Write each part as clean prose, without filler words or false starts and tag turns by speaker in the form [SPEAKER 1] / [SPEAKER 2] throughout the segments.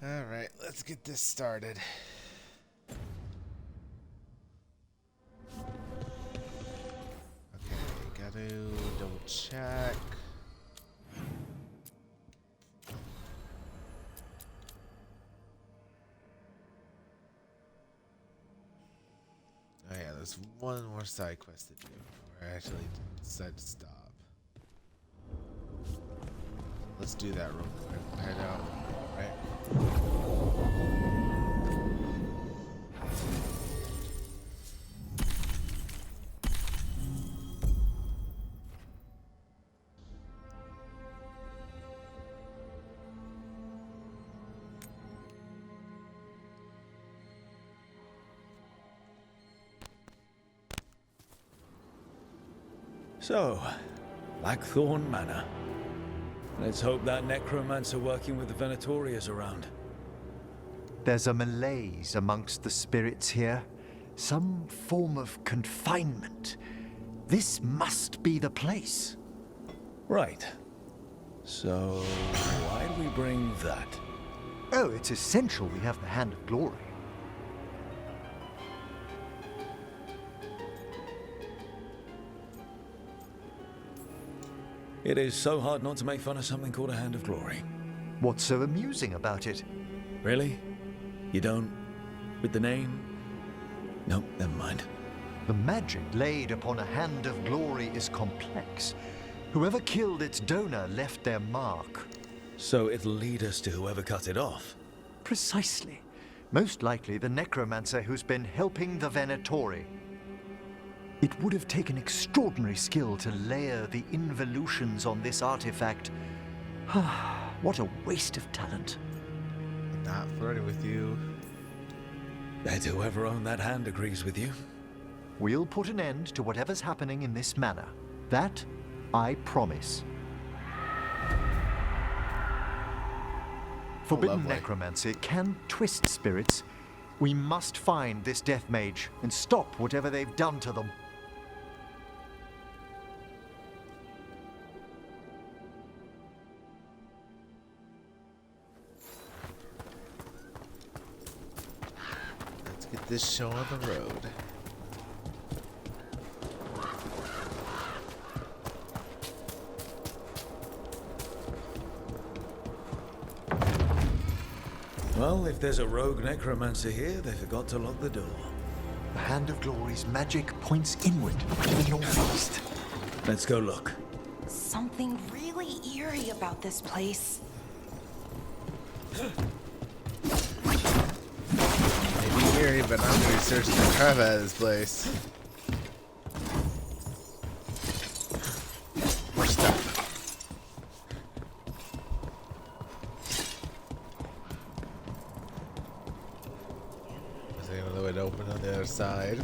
[SPEAKER 1] Alright, let's get this started. Okay, gotta double check. Oh yeah, there's one more side quest to do before I actually decide to stop. Let's do that real quick. I know, right?
[SPEAKER 2] So, Blackthorn Manor. Let's hope that necromancer working with the Venatori is around.
[SPEAKER 3] There's a malaise amongst the spirits here. Some form of confinement. This must be the place.
[SPEAKER 2] Right. So, why do we bring that?
[SPEAKER 3] Oh, it's essential we have the Hand of Glory.
[SPEAKER 2] It is so hard not to make fun of something called a Hand of Glory.
[SPEAKER 3] What's so amusing about it?
[SPEAKER 2] Really? You don't? With the name? Nope, never mind.
[SPEAKER 3] The magic laid upon a Hand of Glory is complex. Whoever killed its donor left their mark.
[SPEAKER 2] So it'll lead us to whoever cut it off?
[SPEAKER 3] Precisely. Most likely the necromancer who's been helping the Venatori. It would have taken extraordinary skill to layer the involutions on this artifact. What a waste of talent.
[SPEAKER 1] Not flirting with you.
[SPEAKER 2] Bet whoever owned that hand agrees with you.
[SPEAKER 3] We'll put an end to whatever's happening in this manor. That, I promise. Forbidden
[SPEAKER 1] lovely.
[SPEAKER 3] necromancy can twist spirits. We must find this death mage and stop whatever they've done to them.
[SPEAKER 1] Let's get this show on the road.
[SPEAKER 2] Well, if there's a rogue necromancer here, they forgot to lock the door.
[SPEAKER 3] The Hand of Glory's magic points inward to the northeast.
[SPEAKER 2] Let's go look.
[SPEAKER 4] Something really eerie about this place.
[SPEAKER 1] Maybe eerie, but I'm gonna be searching the crap out of this place. More stuff. Is there another way to open on the other side?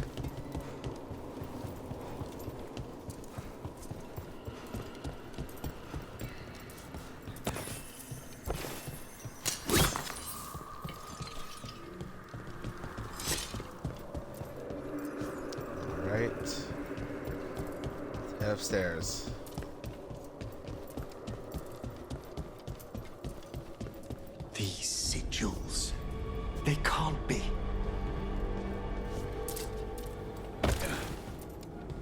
[SPEAKER 1] Alright. Let's head upstairs.
[SPEAKER 3] These sigils. They can't be.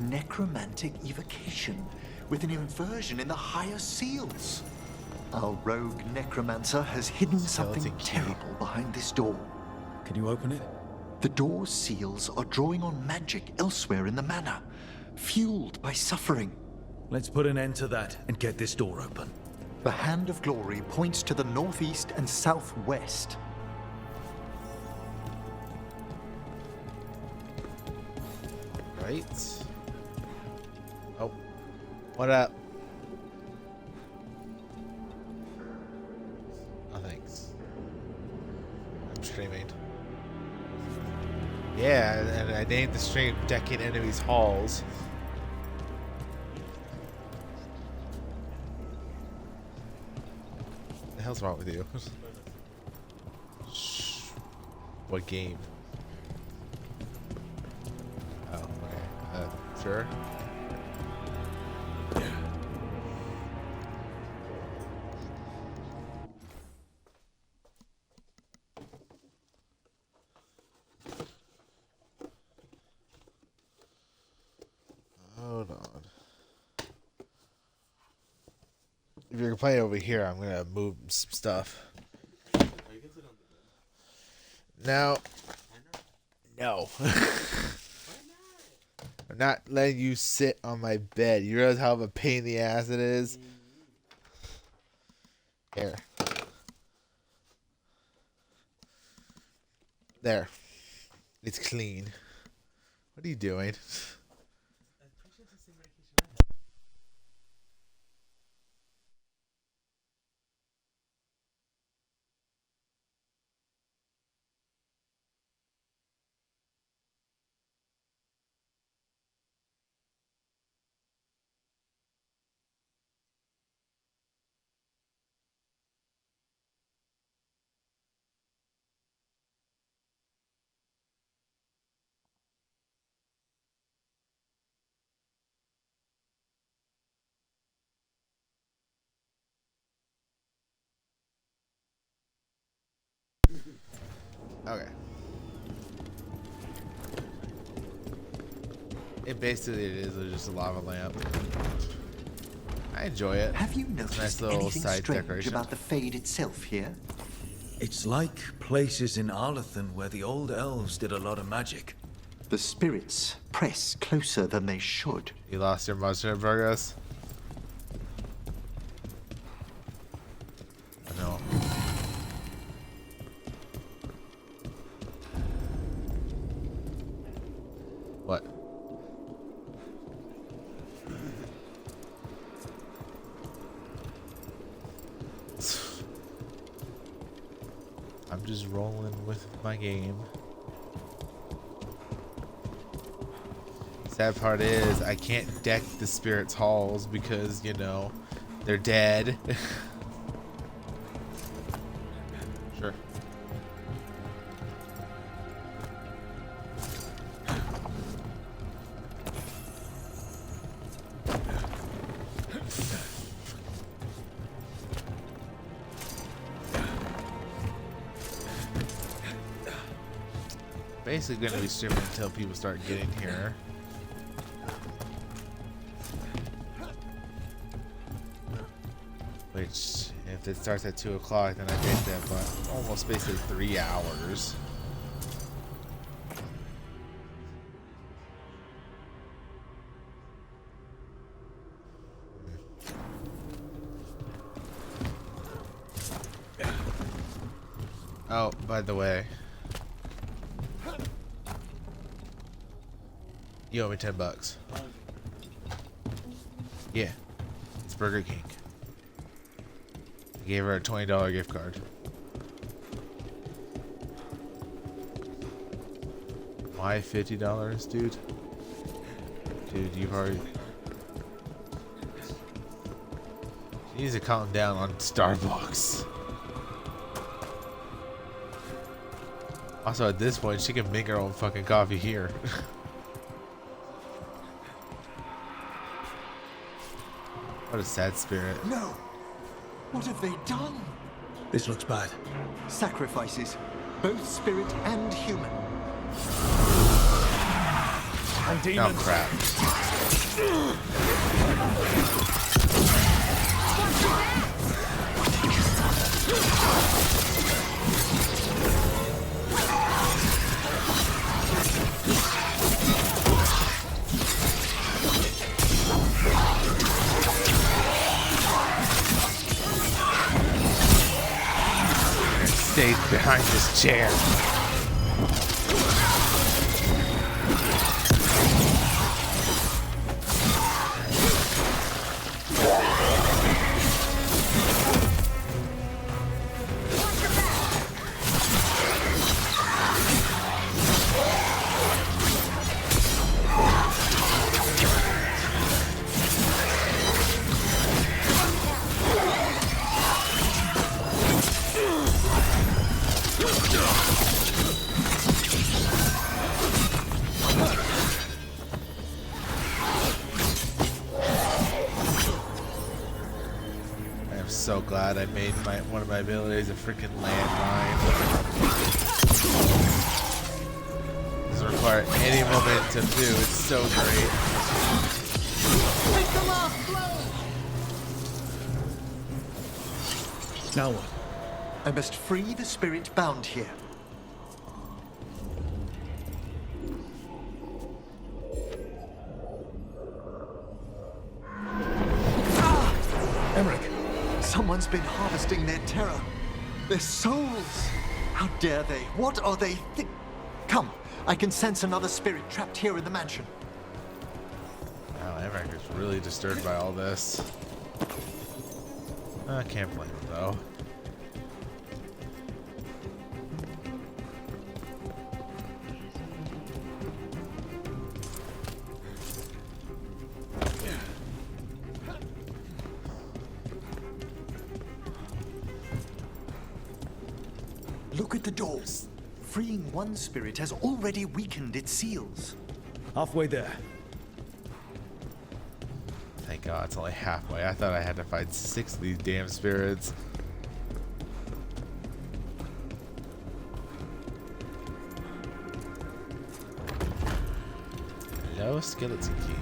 [SPEAKER 3] Necromantic evocation with an inversion in the higher seals. Our rogue necromancer has hidden something
[SPEAKER 1] Skeleton key.
[SPEAKER 3] terrible behind this door.
[SPEAKER 2] Can you open it?
[SPEAKER 3] The door's seals are drawing on magic elsewhere in the manor, fueled by suffering.
[SPEAKER 2] Let's put an end to that and get this door open.
[SPEAKER 3] The Hand of Glory points to the northeast and southwest.
[SPEAKER 1] Right. Oh. What up? Oh, thanks. I'm streaming. Yeah, and I named the stream Decking Enemies Halls. The hell's wrong with you? Shh. What game? Oh, okay. Sure. if you're playing over here, I'm gonna move some stuff. Now, no. I'm not letting you sit on my bed. You realize how of a pain in the ass it is? Here. There. It's clean. What are you doing? Okay. Basically it is just a lava lamp. I enjoy it.
[SPEAKER 3] Have you
[SPEAKER 1] It's a
[SPEAKER 3] noticed
[SPEAKER 1] nice little
[SPEAKER 3] anything
[SPEAKER 1] side
[SPEAKER 3] strange
[SPEAKER 1] decoration.
[SPEAKER 3] about the Fade itself here?
[SPEAKER 2] It's like places in Arlathan where the old elves did a lot of magic.
[SPEAKER 3] The spirits press closer than they should.
[SPEAKER 1] You lost your monster in progress? I know. What? I'm just rolling with my game. Sad part is I can't deck the spirits' halls because, you know, they're dead. Sure. Basically gonna be streaming until people start getting here. Which, if it starts at 2 o'clock, then I think that but almost basically 3 hours. Oh, by the way, you owe me $10. Yeah, it's Burger King. I gave her a $20 gift card. Why $50, dude? Dude, you've already... She needs to calm down on Starbucks. Also, at this point, she can make her own fucking coffee here. What a sad spirit.
[SPEAKER 3] No! What have they done?
[SPEAKER 2] This looks bad.
[SPEAKER 3] Sacrifices, both spirit and human.
[SPEAKER 1] Oh, crap. Stay behind this chair. So glad I made one of my abilities a freaking landmine. Doesn't require any momentum too. It's so great.
[SPEAKER 2] Now what?
[SPEAKER 3] I must free the spirit bound here.
[SPEAKER 2] Emmerich!
[SPEAKER 3] Someone's been harvesting their terror. Their souls. How dare they? What are they Come, I can sense another spirit trapped here in the mansion.
[SPEAKER 1] Wow, Emmerich is really disturbed by all this. I can't blame him though.
[SPEAKER 3] Look at the doors. Freeing one spirit has already weakened its seals.
[SPEAKER 2] Halfway there.
[SPEAKER 1] Thank God it's only halfway. I thought I had to fight 6 of these damn spirits. Hello, skeleton key.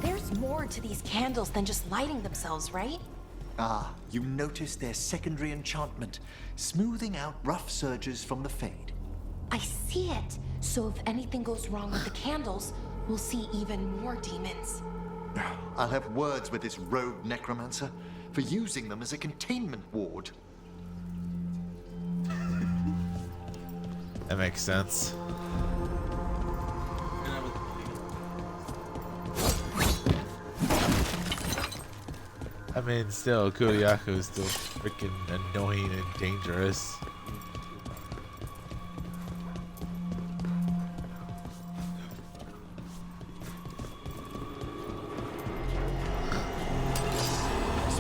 [SPEAKER 4] There's more to these candles than just lighting themselves, right?
[SPEAKER 3] Ah, you notice their secondary enchantment, smoothing out rough surges from the fade.
[SPEAKER 4] I see it. So if anything goes wrong with the candles, we'll see even more demons.
[SPEAKER 3] I'll have words with this rogue necromancer for using them as a containment ward.
[SPEAKER 1] That makes sense. I mean, still, Kuyaku is still freaking annoying and dangerous.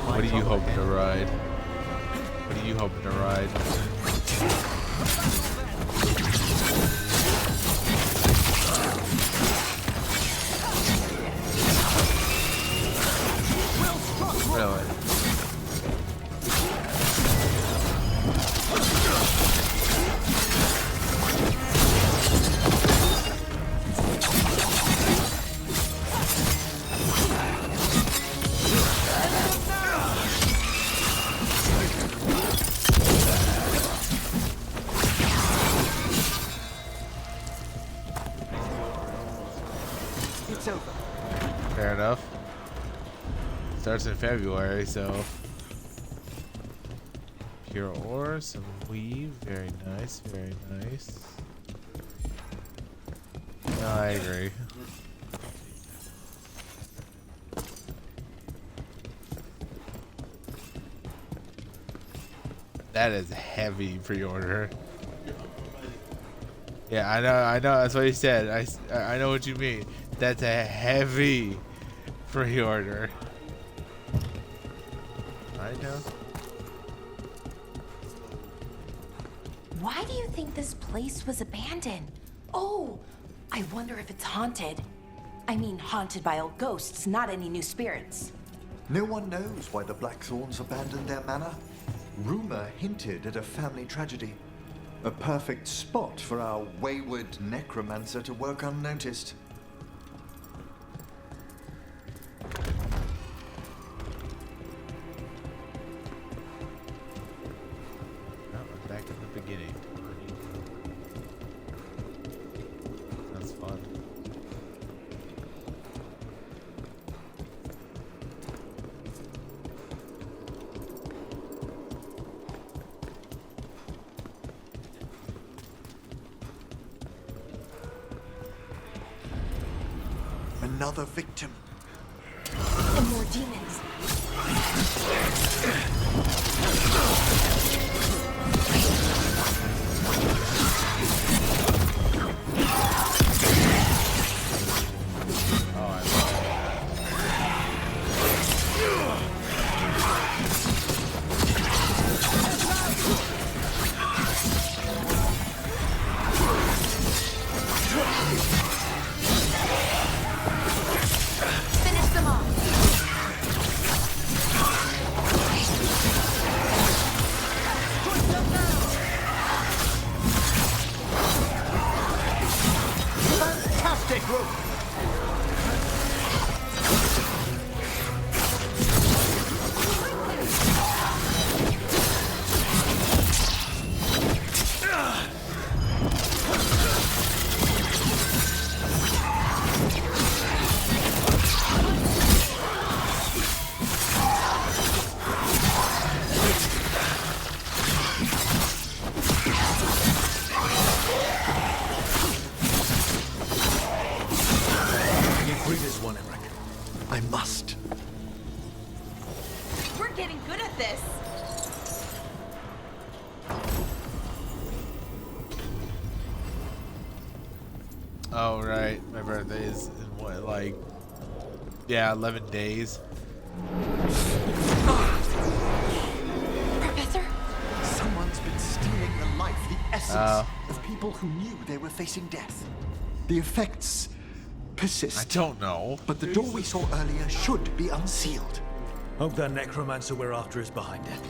[SPEAKER 1] What are you hoping to ride? What are you hoping to ride? Really?
[SPEAKER 3] It's over.
[SPEAKER 1] Fair enough. Starts in February, so pure ore, some weave, very nice, very nice. No, I agree. That is heavy pre-order. Yeah, I know, that's what he said. I know what you mean. That's a heavy pre-order. I know.
[SPEAKER 4] Why do you think this place was abandoned? Oh, I wonder if it's haunted. I mean, haunted by old ghosts, not any new spirits.
[SPEAKER 3] No one knows why the Blackthorns abandoned their manor. Rumor hinted at a family tragedy. A perfect spot for our wayward necromancer to work unnoticed.
[SPEAKER 1] Oh, I'm back in the beginning. That's fun.
[SPEAKER 3] Another victim.
[SPEAKER 4] And more demons. good at this.
[SPEAKER 1] Oh, right. My birthday is in what, like, yeah, 11 days.
[SPEAKER 4] Professor?
[SPEAKER 3] Someone's been stealing the life, the essence of people who knew they were facing death. The effects persist.
[SPEAKER 1] I don't know.
[SPEAKER 3] But the door we saw earlier should be unsealed.
[SPEAKER 2] Hope that necromancer we're after is behind it.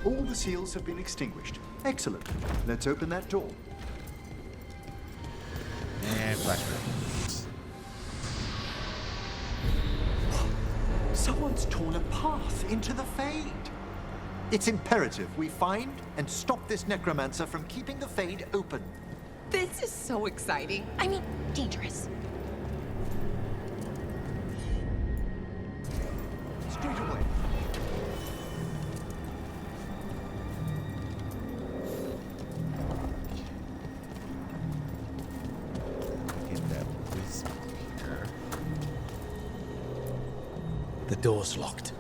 [SPEAKER 3] All the seals have been extinguished. Excellent. Let's open that door.
[SPEAKER 1] And flashback.
[SPEAKER 3] Someone's torn a path into the Fade. It's imperative we find and stop this necromancer from keeping the Fade open.
[SPEAKER 5] This is so exciting.
[SPEAKER 4] I mean, dangerous.
[SPEAKER 3] Straight away.
[SPEAKER 1] Get that wisp here.
[SPEAKER 2] The door's locked.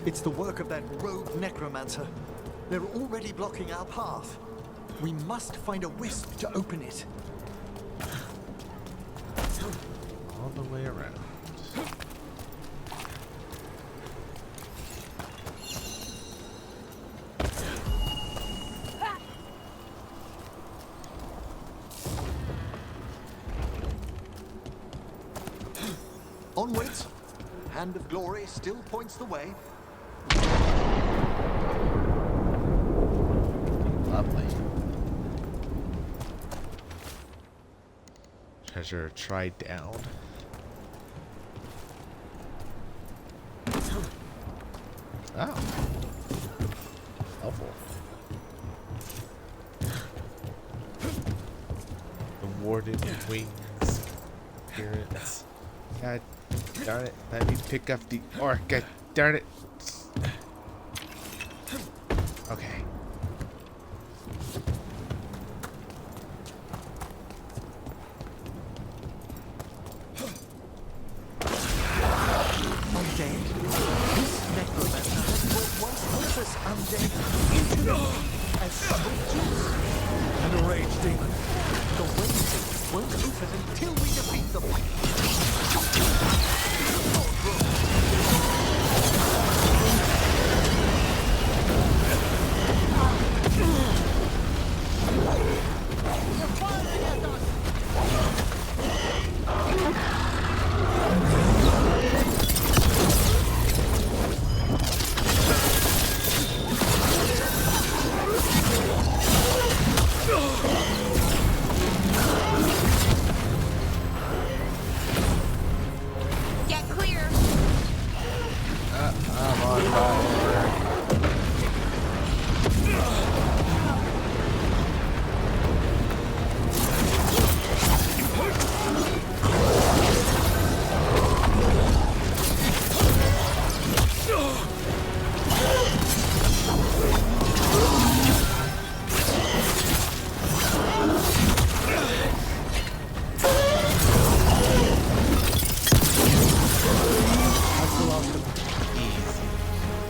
[SPEAKER 3] It's the work of that rogue necromancer. They're already blocking our path. We must find a wisp to open it.
[SPEAKER 1] All the way around.
[SPEAKER 3] Onwards. Hand of Glory still points the way.
[SPEAKER 1] Lovely. Treasure tried down. Oh. Helpful. The Warden Wings appearance. God darn it. Let me pick up the orc. God darn it. Okay.
[SPEAKER 3] Undead. This necromancer has brought once hopeless undead into the Fade as soldiers.
[SPEAKER 2] And a rage demon.
[SPEAKER 3] The way won't open until we defeat them.
[SPEAKER 5] Get clear.
[SPEAKER 1] I'm on fire.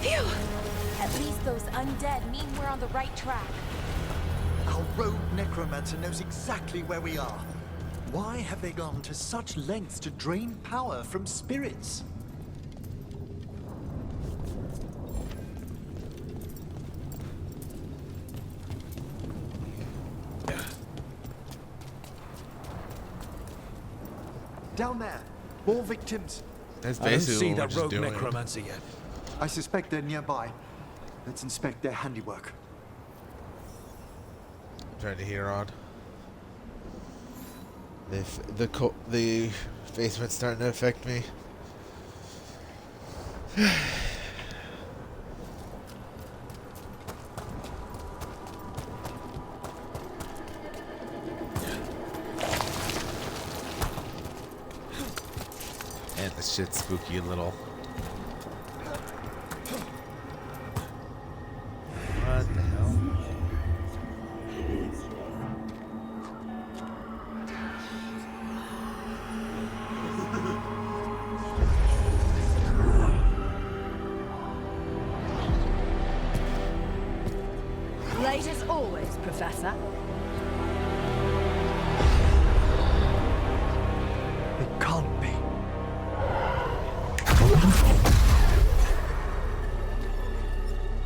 [SPEAKER 4] Phew! At least those undead mean we're on the right track.
[SPEAKER 3] Our rogue necromancer knows exactly where we are. Why have they gone to such lengths to drain power from spirits? Down there, more victims.
[SPEAKER 1] That's
[SPEAKER 2] I don't
[SPEAKER 1] basically
[SPEAKER 2] see
[SPEAKER 1] what we're
[SPEAKER 2] that
[SPEAKER 1] just
[SPEAKER 2] rogue
[SPEAKER 1] doing.
[SPEAKER 2] necromancer yet.
[SPEAKER 3] I suspect they're nearby. Let's inspect their handiwork.
[SPEAKER 1] Trying to hear on. The basement's starting to affect me. Man, this shit's spooky a little. What the hell?
[SPEAKER 6] Late as always, Professor.
[SPEAKER 3] It can't be.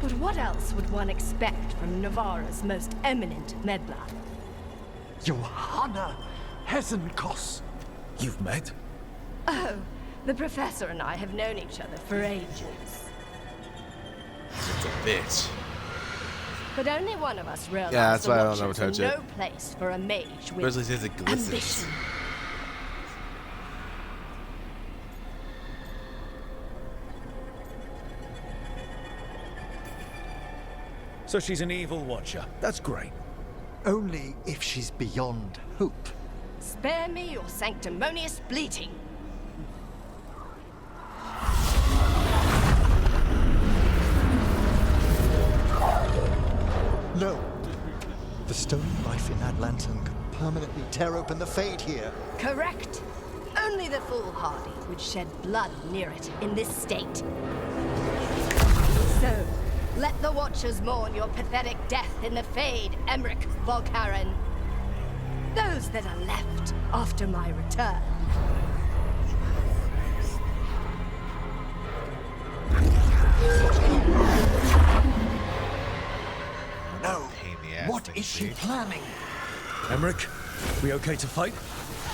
[SPEAKER 6] But what else would one expect from Navarra's most eminent meddler?
[SPEAKER 3] Johanna Hesenkos.
[SPEAKER 2] You've met?
[SPEAKER 6] Oh, the Professor and I have known each other for ages.
[SPEAKER 1] It's a bitch.
[SPEAKER 6] But only one of us realized
[SPEAKER 1] Yeah, that's
[SPEAKER 6] the
[SPEAKER 1] why I don't
[SPEAKER 6] Watchers
[SPEAKER 1] ever touch
[SPEAKER 6] were
[SPEAKER 1] it.
[SPEAKER 6] no place for a mage with
[SPEAKER 1] Especially since it glistens.
[SPEAKER 6] ambition.
[SPEAKER 2] So she's an evil watcher. That's great.
[SPEAKER 3] Only if she's beyond hope.
[SPEAKER 6] Spare me your sanctimonious bleating.
[SPEAKER 3] No. The stone life in that lantern could permanently tear open the Fade here.
[SPEAKER 6] Correct. Only the foolhardy would shed blood near it in this state. So, let the Watchers mourn your pathetic death in the Fade, Emmerich Volkaren. Those that are left after my return.
[SPEAKER 3] No.
[SPEAKER 1] Pain in the ass
[SPEAKER 3] What
[SPEAKER 1] thing,
[SPEAKER 3] is she
[SPEAKER 1] see?
[SPEAKER 3] planning?
[SPEAKER 2] Emmerich, we okay to fight?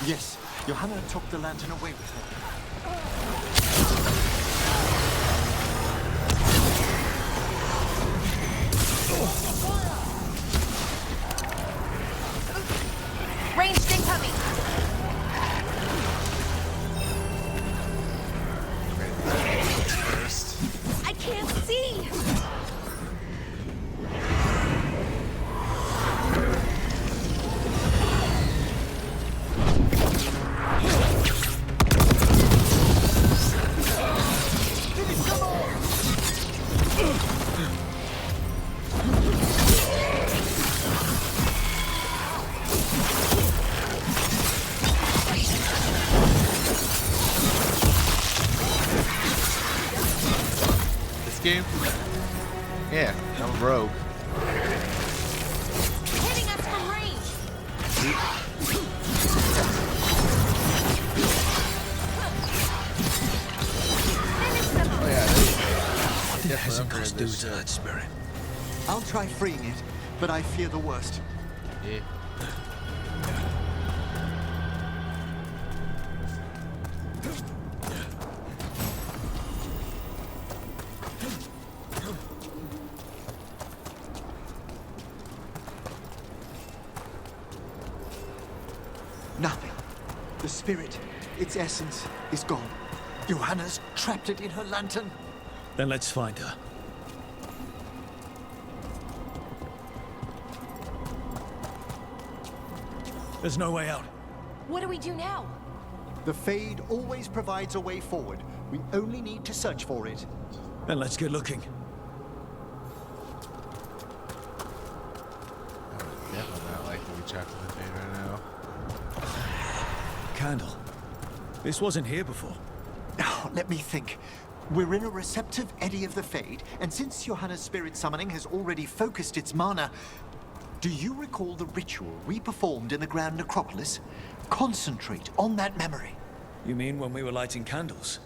[SPEAKER 3] Yes, Johanna took the lantern away with her.
[SPEAKER 4] Ranged incoming!
[SPEAKER 1] First.
[SPEAKER 4] I can't see!
[SPEAKER 1] This game? Yeah, I'm a rogue.
[SPEAKER 4] Hitting us from range!
[SPEAKER 1] Oh yeah,
[SPEAKER 2] What did
[SPEAKER 1] Definitely
[SPEAKER 2] Hesenkos
[SPEAKER 1] upgrade
[SPEAKER 2] do
[SPEAKER 1] this
[SPEAKER 2] to that spirit?
[SPEAKER 3] I'll try freeing it, but I fear the worst.
[SPEAKER 1] yeah.
[SPEAKER 3] Nothing. The spirit, its essence, is gone. Johanna's trapped it in her lantern.
[SPEAKER 2] Then let's find her. There's no way out.
[SPEAKER 4] What do we do now?
[SPEAKER 3] The Fade always provides a way forward. We only need to search for it.
[SPEAKER 2] Then let's get looking.
[SPEAKER 1] I would definitely not like to be trapped in the Fade right now.
[SPEAKER 2] Candle. This wasn't here before.
[SPEAKER 3] Now, let me think. We're in a receptive eddy of the Fade, and since Johanna's spirit summoning has already focused its mana, do you recall the ritual we performed in the Grand Necropolis? Concentrate on that memory.
[SPEAKER 2] You mean when we were lighting candles?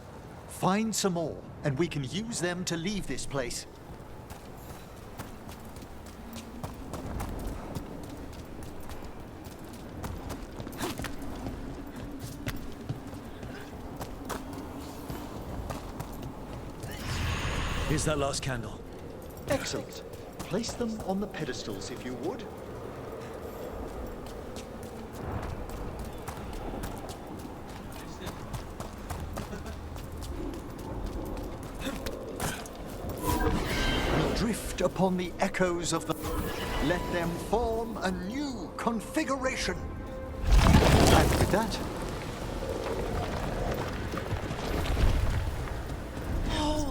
[SPEAKER 3] Find some more, and we can use them to leave this place.
[SPEAKER 2] Here's that last candle.
[SPEAKER 3] Excellent. Place them on the pedestals, if you would. We drift upon the echoes of the... Let them form a new configuration. And with that...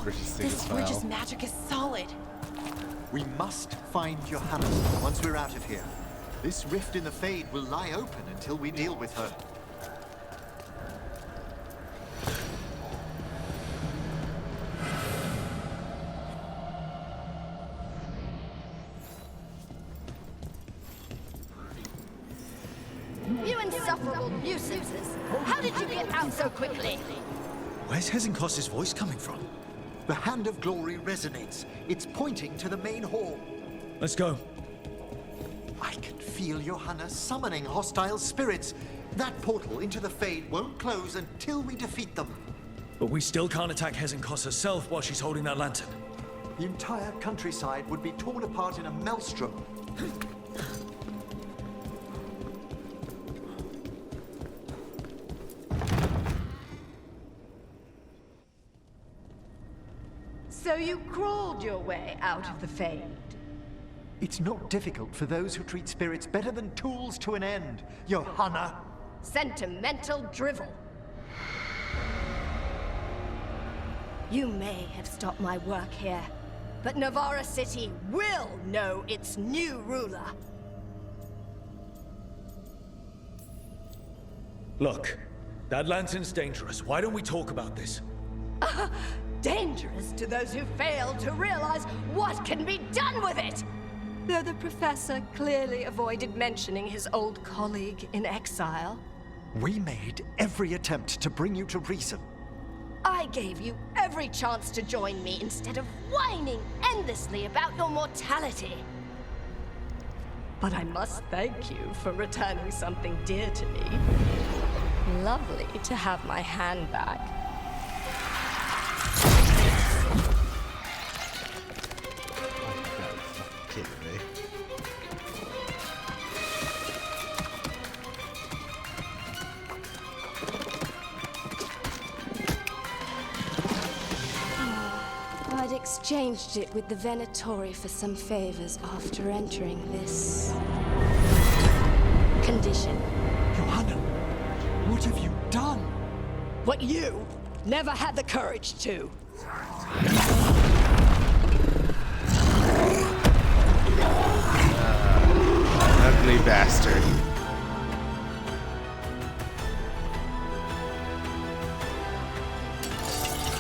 [SPEAKER 1] resisting
[SPEAKER 4] This
[SPEAKER 1] a
[SPEAKER 4] bridge's
[SPEAKER 1] spell.
[SPEAKER 4] magic is solid.
[SPEAKER 3] We must find Johanna once we're out of here. This rift in the Fade will lie open until we deal with her.
[SPEAKER 6] You insufferable nuisances! How did you get out so quickly?
[SPEAKER 2] Where's Hezenkos's voice coming from?
[SPEAKER 3] The Hand of Glory resonates. It's pointing to the main hall.
[SPEAKER 2] Let's go.
[SPEAKER 3] I can feel Johanna summoning hostile spirits. That portal into the Fade won't close until we defeat them.
[SPEAKER 2] But we still can't attack Hezenkos herself while she's holding that lantern.
[SPEAKER 3] The entire countryside would be torn apart in a maelstrom.
[SPEAKER 6] So you crawled your way out of the Fade.
[SPEAKER 3] It's not difficult for those who treat spirits better than tools to an end, Johanna.
[SPEAKER 6] Sentimental drivel. You may have stopped my work here, but Navarra City will know its new ruler.
[SPEAKER 2] Look, that lantern's dangerous. Why don't we talk about this?
[SPEAKER 6] Dangerous to those who fail to realize what can be done with it! Though the professor clearly avoided mentioning his old colleague in exile.
[SPEAKER 3] We made every attempt to bring you to reason.
[SPEAKER 6] I gave you every chance to join me instead of whining endlessly about your mortality. But I must thank you for returning something dear to me. Lovely to have my hand back.
[SPEAKER 1] Kidding me.
[SPEAKER 6] I'd exchanged it with the Venatori for some favors after entering this condition.
[SPEAKER 3] Johanna, what have you done?
[SPEAKER 6] What you never had the courage to.
[SPEAKER 1] Ugly bastard.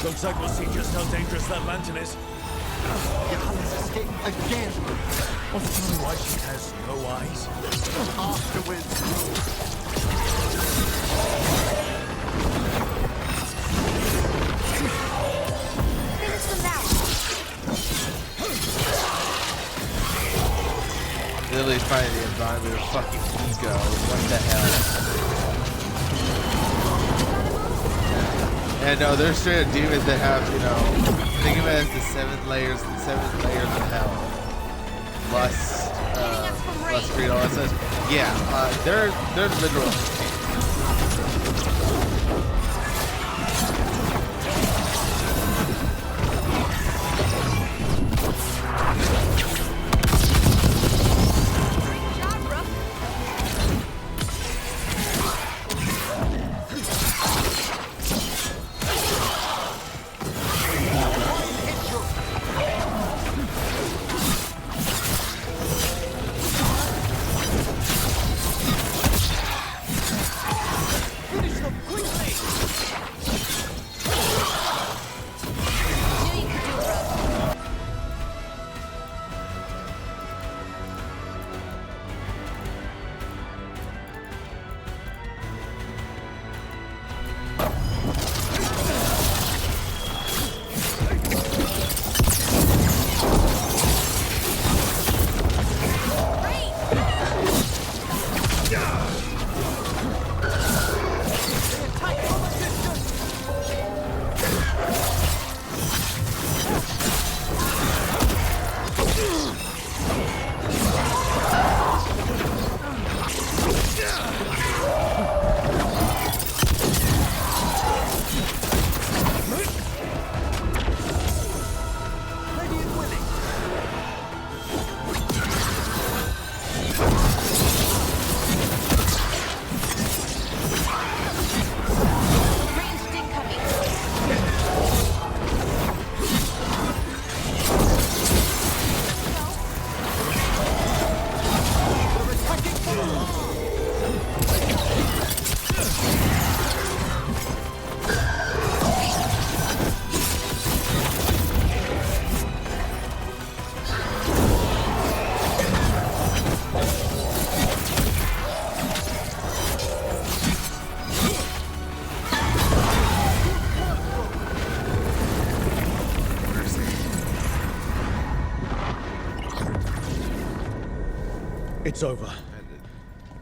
[SPEAKER 2] Looks like we'll see just how dangerous that lantern is.
[SPEAKER 3] Johanna's escaped again.
[SPEAKER 2] Want to tell me why she has no eyes?
[SPEAKER 3] Afterwards.
[SPEAKER 6] Finish them now.
[SPEAKER 1] Literally fighting the environment of fucking ego. What the hell? And no, they're straight up demons that have, you know, think of it as the seven layers of hell. Lust, lust, greed, all that stuff. Yeah, they're literal.
[SPEAKER 2] It's over.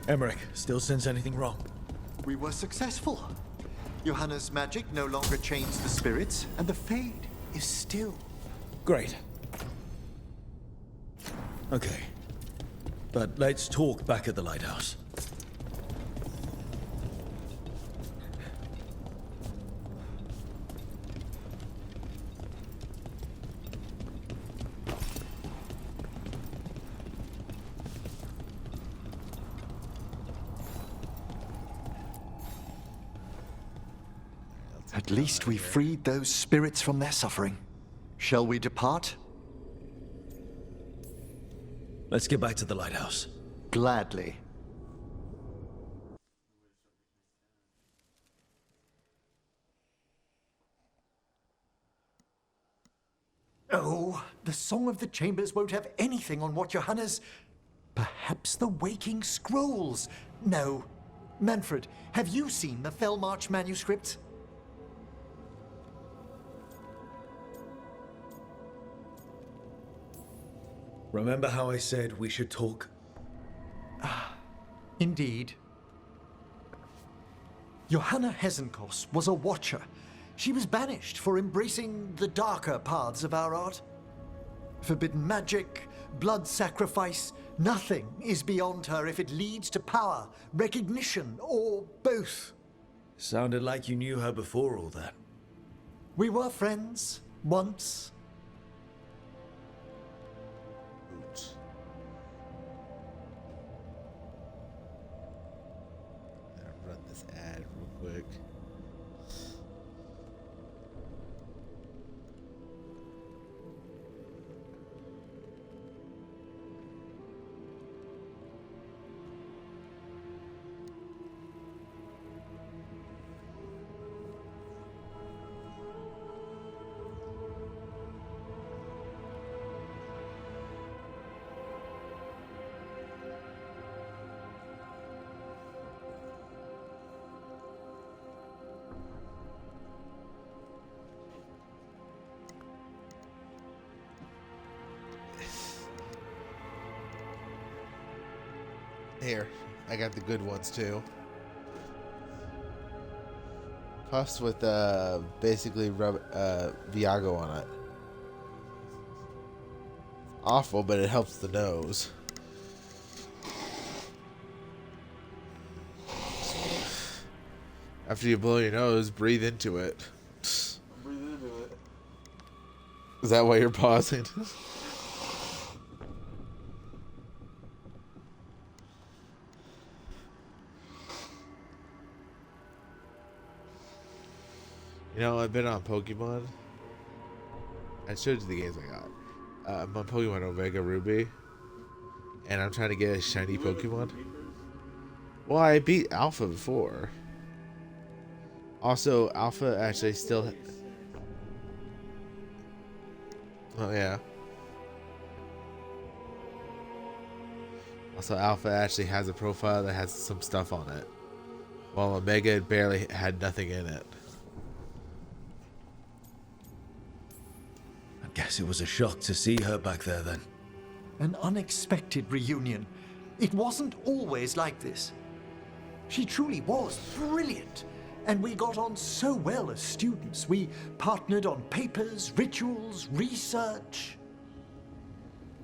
[SPEAKER 2] Emmerich, still sense anything wrong?
[SPEAKER 3] We were successful. Johanna's magic no longer chains the spirits, and the Fade is still.
[SPEAKER 2] Great. Okay. But let's talk back at the lighthouse.
[SPEAKER 3] At least we freed those spirits from their suffering. Shall we depart?
[SPEAKER 2] Let's get back to the lighthouse.
[SPEAKER 3] Gladly. Oh, the Song of the Chambers won't have anything on what Johanna's... Perhaps the Waking Scrolls? No. Manfred, have you seen the Fellmarch manuscripts?
[SPEAKER 2] Remember how I said we should talk?
[SPEAKER 3] Indeed. Johanna Hesenkos was a watcher. She was banished for embracing the darker paths of our art. Forbidden magic, blood sacrifice, nothing is beyond her if it leads to power, recognition, or both.
[SPEAKER 2] Sounded like you knew her before all that.
[SPEAKER 3] We were friends, once.
[SPEAKER 1] Oops. I'll run this ad real quick. Here, I got the good ones too. Puffs with basically Viago on it. Awful, but it helps the nose. After you blow your nose, breathe into it.
[SPEAKER 7] Breathe into it.
[SPEAKER 1] Is that why you're pausing? You know, I've been on Pokemon. I showed you the games I got. I'm on Pokemon Omega Ruby. And I'm trying to get a shiny Pokemon. Well, I beat Alpha before. Also, Alpha actually still... Oh, yeah. Also, Alpha actually has a profile that has some stuff on it. While Omega barely had nothing in it.
[SPEAKER 2] Guess it was a shock to see her back there then.
[SPEAKER 3] An unexpected reunion. It wasn't always like this. She truly was brilliant, and we got on so well as students. We partnered on papers, rituals, research.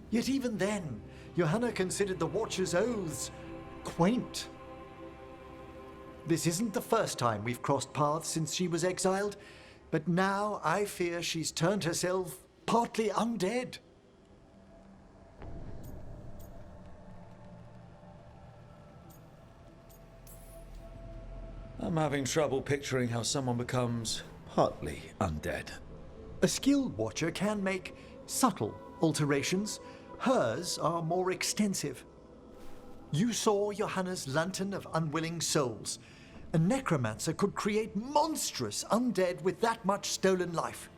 [SPEAKER 3] Yet even then, Johanna considered the Watcher's oaths quaint. This isn't the first time we've crossed paths since she was exiled, but now I fear she's turned herself partly undead.
[SPEAKER 2] I'm having trouble picturing how someone becomes partly undead.
[SPEAKER 3] A skilled watcher can make subtle alterations. Hers are more extensive. You saw Johanna's Lantern of Unwilling Souls. A necromancer could create monstrous undead with that much stolen life.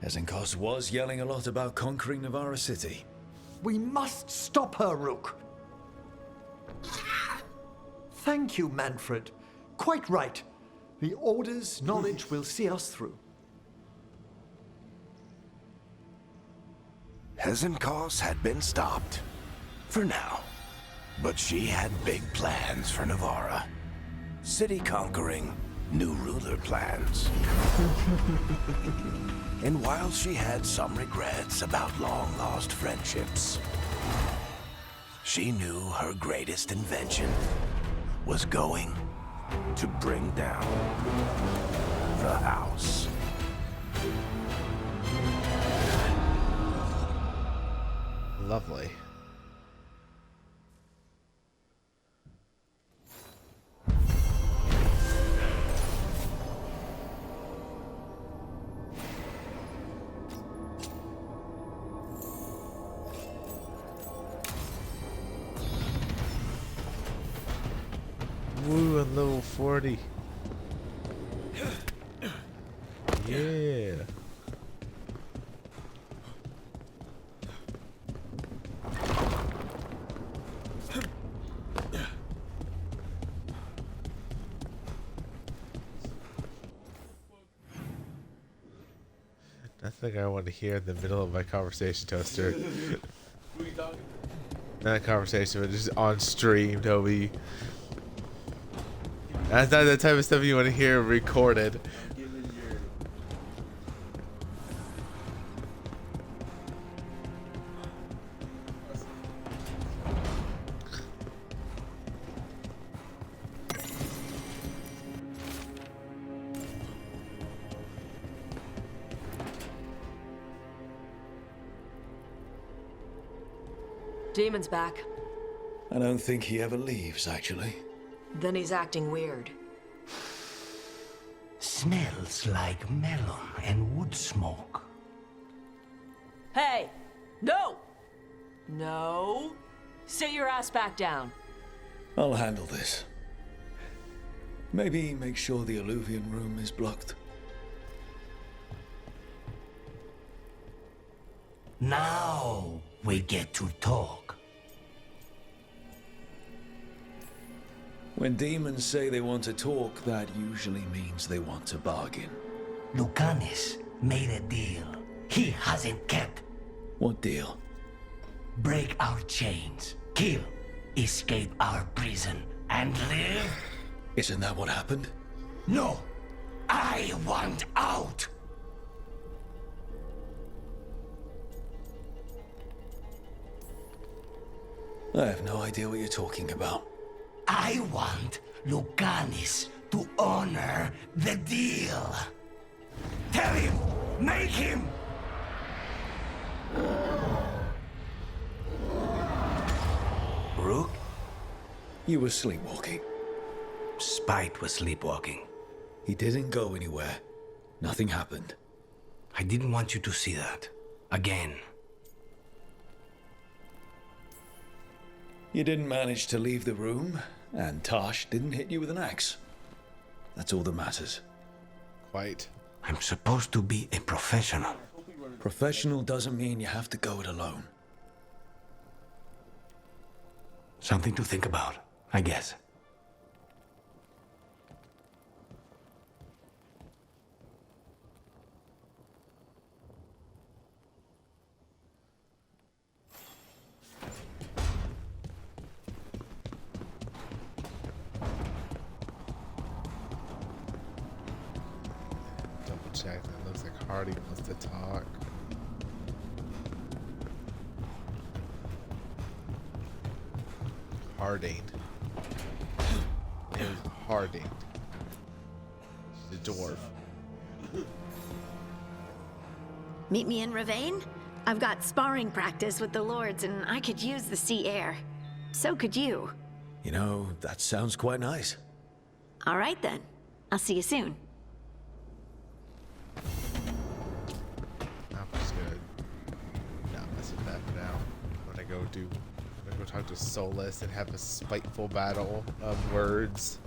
[SPEAKER 2] Hesenkos was yelling a lot about conquering Navarra City.
[SPEAKER 3] We must stop her, Rook. Thank you, Manfred. Quite right. The Order's knowledge will see us through.
[SPEAKER 8] Hesenkos had been stopped. For now. But she had big plans for Navarra. City conquering, new ruler plans. And while she had some regrets about long-lost friendships, she knew her greatest invention was going to bring down the house.
[SPEAKER 1] Lovely. Woo, on level 40. Yeah. Nothing I want to hear in the middle of my conversation, Toaster.
[SPEAKER 7] Who are you talking to?
[SPEAKER 1] Not conversation, but just on stream, Toby. That's not the type of stuff you want to hear recorded.
[SPEAKER 7] I'm giving your...
[SPEAKER 9] Demon's back.
[SPEAKER 2] I don't think he ever leaves, actually.
[SPEAKER 9] Then he's acting weird.
[SPEAKER 8] Smells like melon and wood smoke.
[SPEAKER 9] Hey! No! No! Sit your ass back down.
[SPEAKER 2] I'll handle this. Maybe make sure the Alluvian room is blocked.
[SPEAKER 8] Now we get to talk.
[SPEAKER 2] When demons say they want to talk, that usually means they want to bargain.
[SPEAKER 8] Lucanis made a deal he hasn't kept.
[SPEAKER 2] What deal?
[SPEAKER 8] Break our chains, kill, escape our prison, and live?
[SPEAKER 2] Isn't that what happened?
[SPEAKER 8] No! I want out!
[SPEAKER 2] I have no idea what you're talking about.
[SPEAKER 8] I want Lucanis to honor the deal. Tell him! Make him! Rook?
[SPEAKER 2] You were sleepwalking.
[SPEAKER 8] Spite was sleepwalking.
[SPEAKER 2] He didn't go anywhere. Nothing happened.
[SPEAKER 8] I didn't want you to see that. Again.
[SPEAKER 2] You didn't manage to leave the room, and Tosh didn't hit you with an axe. That's all that matters.
[SPEAKER 1] Quite.
[SPEAKER 8] I'm supposed to be a professional.
[SPEAKER 2] Professional doesn't mean you have to go it alone.
[SPEAKER 8] Something to think about, I guess.
[SPEAKER 1] Check. That looks like Hardy wants to talk. Harding. Name is Harding. She's a dwarf.
[SPEAKER 10] Meet me in Ravane? I've got sparring practice with the lords and I could use the sea air. So could you.
[SPEAKER 2] You know, that sounds quite nice.
[SPEAKER 10] All right then. I'll see you soon.
[SPEAKER 1] That was good. Not messing with that for now. I'm gonna go talk to Solus and have a spiteful battle of words.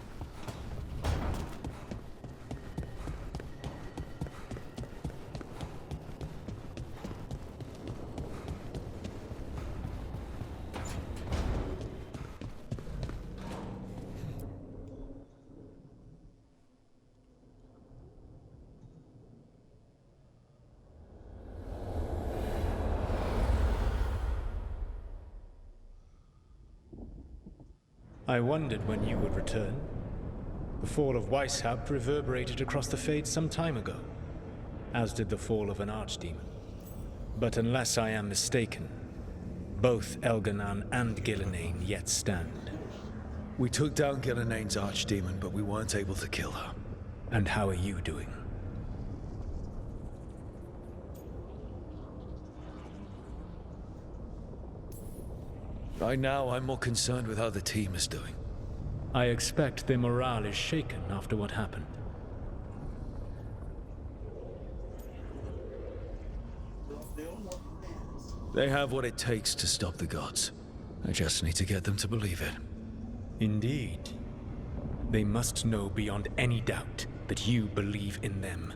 [SPEAKER 11] I wondered when you would return. The fall of Weishaupt reverberated across the Fades some time ago, as did the fall of an archdemon. But unless I am mistaken, both Elganan and Gillenane yet stand.
[SPEAKER 2] We took down Gillenane's archdemon, but we weren't able to kill her.
[SPEAKER 11] And how are you doing?
[SPEAKER 2] Right now, I'm more concerned with how the team is doing.
[SPEAKER 11] I expect their morale is shaken after what happened.
[SPEAKER 2] They have what it takes to stop the gods. I just need to get them to believe it.
[SPEAKER 11] Indeed. They must know beyond any doubt that you believe in them.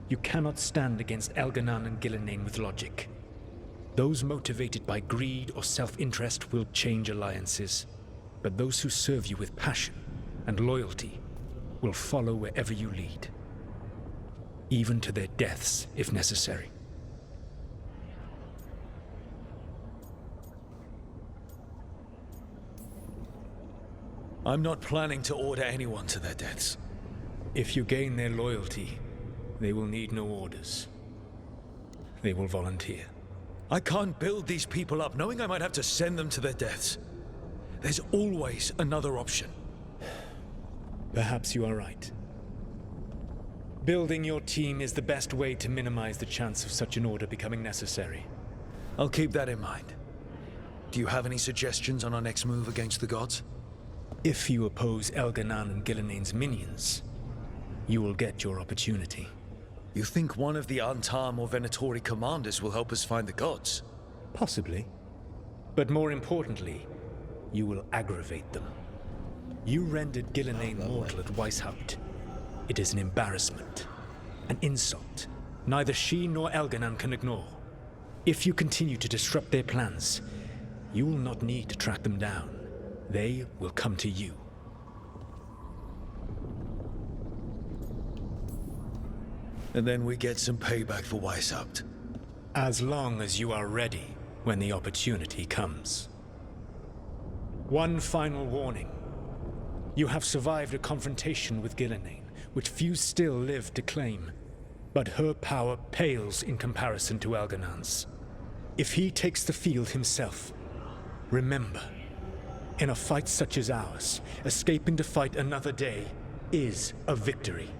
[SPEAKER 11] You cannot stand against Elganan and Gillenane with logic. Those motivated by greed or self-interest will change alliances, but those who serve you with passion and loyalty will follow wherever you lead, even to their deaths if necessary.
[SPEAKER 2] I'm not planning to order anyone to their deaths.
[SPEAKER 11] If you gain their loyalty, they will need no orders. They will volunteer.
[SPEAKER 2] I can't build these people up knowing I might have to send them to their deaths. There's always another option.
[SPEAKER 11] Perhaps you are right. Building your team is the best way to minimize the chance of such an order becoming necessary.
[SPEAKER 2] I'll keep that in mind. Do you have any suggestions on our next move against the gods?
[SPEAKER 11] If you oppose Elganan and Gillenane's minions, you will get your opportunity.
[SPEAKER 2] You think one of the Antam or Venatori commanders will help us find the gods?
[SPEAKER 11] Possibly. But more importantly, you will aggravate them. You rendered Gillenane mortal at Weishaupt. It is an embarrassment, an insult, neither she nor Elganan can ignore. If you continue to disrupt their plans, you will not need to track them down. They will come to you.
[SPEAKER 2] And then we get some payback for Weishaupt.
[SPEAKER 11] As long as you are ready when the opportunity comes. One final warning. You have survived a confrontation with Gillenane, which few still live to claim. But her power pales in comparison to Elganan's. If he takes the field himself, remember, in a fight such as ours, escaping to fight another day is a victory.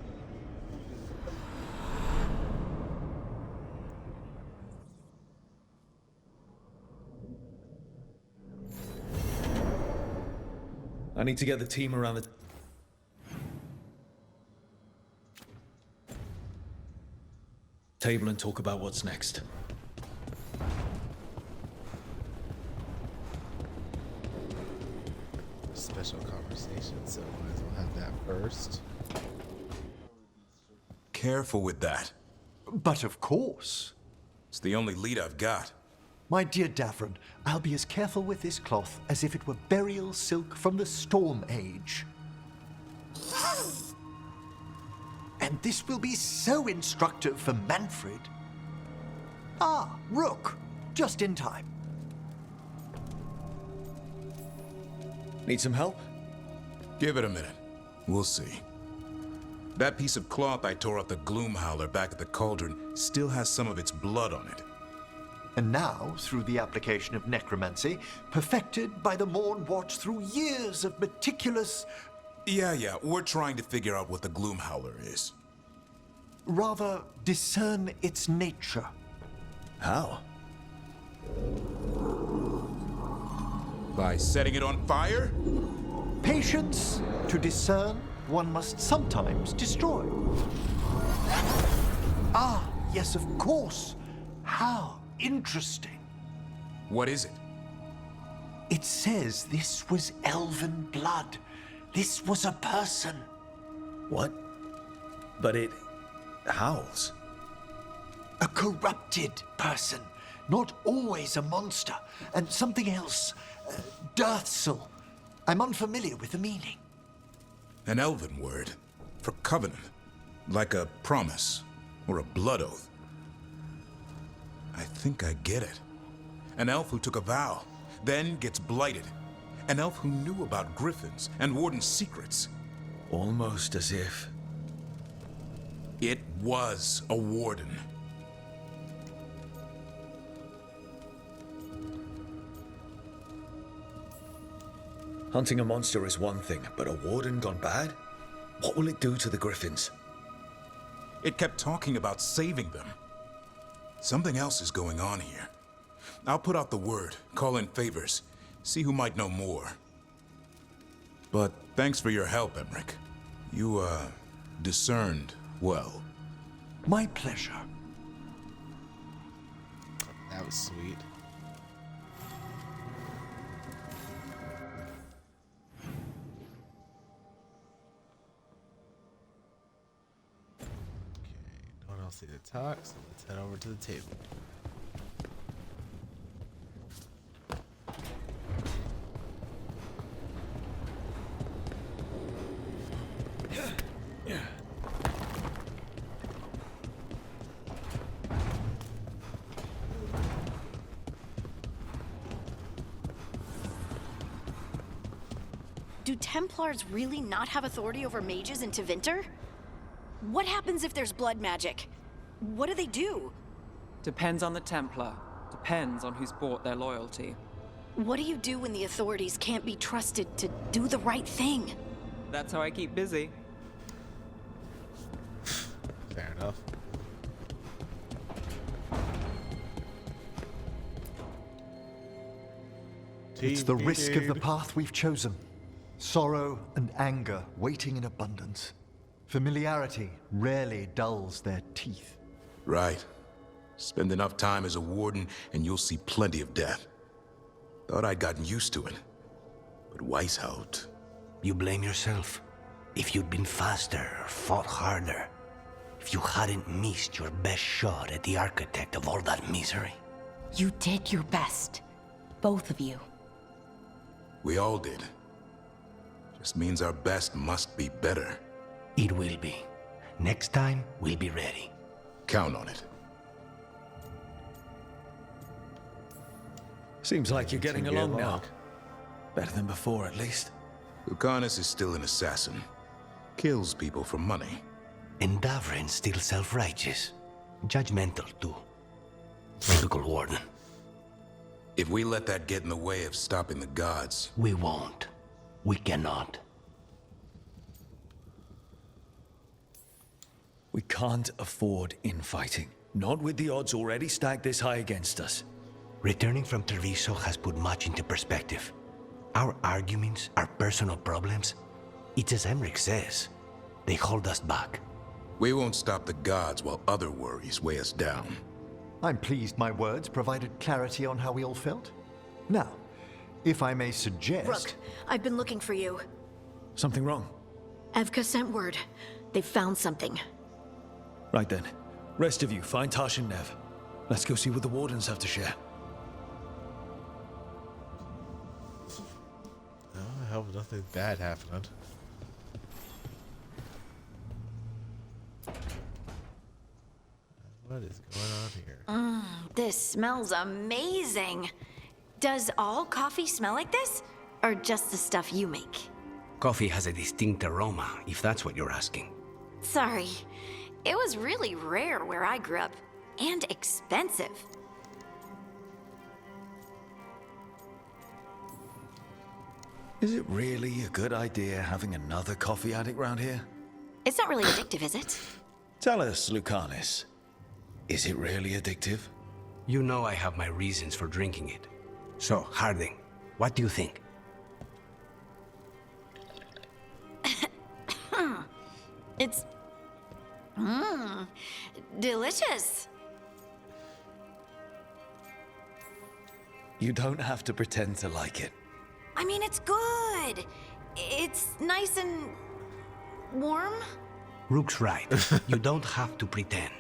[SPEAKER 2] I need to get the team around the... table and talk about what's next.
[SPEAKER 1] Special conversation, so might as well have that first.
[SPEAKER 12] Careful with that.
[SPEAKER 3] But of course.
[SPEAKER 12] It's the only lead I've got.
[SPEAKER 3] My dear Davron, I'll be as careful with this cloth as if it were burial silk from the Storm Age. And this will be so instructive for Manfred. Ah, Rook, just in time.
[SPEAKER 2] Need some help?
[SPEAKER 12] Give it a minute. We'll see. That piece of cloth I tore off the Gloomhowler back at the cauldron still has some of its blood on it.
[SPEAKER 3] And now, through the application of necromancy, perfected by the Mornwatch through years of meticulous...
[SPEAKER 12] Yeah, we're trying to figure out what the Gloomhowler is.
[SPEAKER 3] Rather, discern its nature.
[SPEAKER 2] How?
[SPEAKER 12] By setting it on fire?
[SPEAKER 3] Patience. To discern, one must sometimes destroy. Ah, yes, of course. How interesting.
[SPEAKER 12] What is it?
[SPEAKER 3] It says this was elven blood. This was a person.
[SPEAKER 2] What? But it howls.
[SPEAKER 3] A corrupted person. Not always a monster. And something else. Dirthsel. I'm unfamiliar with the meaning.
[SPEAKER 12] An elven word. For covenant. Like a promise. Or a blood oath. I think I get it. An elf who took a vow. Then gets blighted. An elf who knew about griffins and Warden's secrets.
[SPEAKER 2] Almost as if...
[SPEAKER 12] It was a Warden.
[SPEAKER 2] Hunting a monster is one thing, but a Warden gone bad? What will it do to the griffins?
[SPEAKER 12] It kept talking about saving them. Something else is going on here. I'll put out the word, call in favors, see who might know more. But thanks for your help, Emmerich. You, discerned well.
[SPEAKER 3] My pleasure.
[SPEAKER 1] That was sweet. No one else need to talk, so let's head over to the table.
[SPEAKER 10] Do Templars really not have authority over mages in Tevinter? What happens if there's blood magic? What do they do?
[SPEAKER 13] Depends on the Templar. Depends on who's bought their loyalty.
[SPEAKER 10] What do you do when the authorities can't be trusted to do the right thing?
[SPEAKER 13] That's how I keep busy.
[SPEAKER 1] Fair enough.
[SPEAKER 3] It's the risk of the path we've chosen. Sorrow and anger waiting in abundance. Familiarity rarely dulls their teeth.
[SPEAKER 12] Right. Spend enough time as a Warden and you'll see plenty of death. Thought I'd gotten used to it. But Weishaupt...
[SPEAKER 8] You blame yourself. If you'd been faster or fought harder. If you hadn't missed your best shot at the architect of all that misery.
[SPEAKER 4] You did your best. Both of you.
[SPEAKER 12] We all did. Just means our best must be better.
[SPEAKER 8] It will be. Next time, we'll be ready.
[SPEAKER 12] Count on it.
[SPEAKER 2] Seems like you're getting along now. Better than before, at least.
[SPEAKER 12] Lucanus is still an assassin. Kills people for money.
[SPEAKER 8] And Davrin's still self-righteous. Judgmental, too. Typical Warden.
[SPEAKER 12] If we let that get in the way of stopping the gods...
[SPEAKER 8] We won't. We cannot.
[SPEAKER 2] We can't afford infighting. Not with the odds already stacked this high against us.
[SPEAKER 8] Returning from Treviso has put much into perspective. Our arguments, our personal problems, it's as Emmerich says. They hold us back.
[SPEAKER 12] We won't stop the gods while other worries weigh us down.
[SPEAKER 3] I'm pleased my words provided clarity on how we all felt. Now, if I may suggest...
[SPEAKER 10] Rook, I've been looking for you.
[SPEAKER 2] Something wrong?
[SPEAKER 10] Evka sent word. They've found something.
[SPEAKER 2] Right then. Rest of you, find Tash and Nev. Let's go see what the Wardens have to share.
[SPEAKER 1] I hope nothing bad happened. What is going on here?
[SPEAKER 10] This smells amazing. Does all coffee smell like this? Or just the stuff you make?
[SPEAKER 8] Coffee has a distinct aroma, if that's what you're asking.
[SPEAKER 10] Sorry. It was really rare where I grew up. And expensive.
[SPEAKER 2] Is it really a good idea having another coffee addict round here?
[SPEAKER 10] It's not really addictive, is it?
[SPEAKER 2] Tell us, Lucanus. Is it really addictive?
[SPEAKER 8] You know I have my reasons for drinking it. So, Harding, what do you think?
[SPEAKER 10] It's... delicious.
[SPEAKER 2] You don't have to pretend to like it.
[SPEAKER 10] I mean, it's good. It's nice and... warm?
[SPEAKER 8] Rook's right. You don't have to pretend.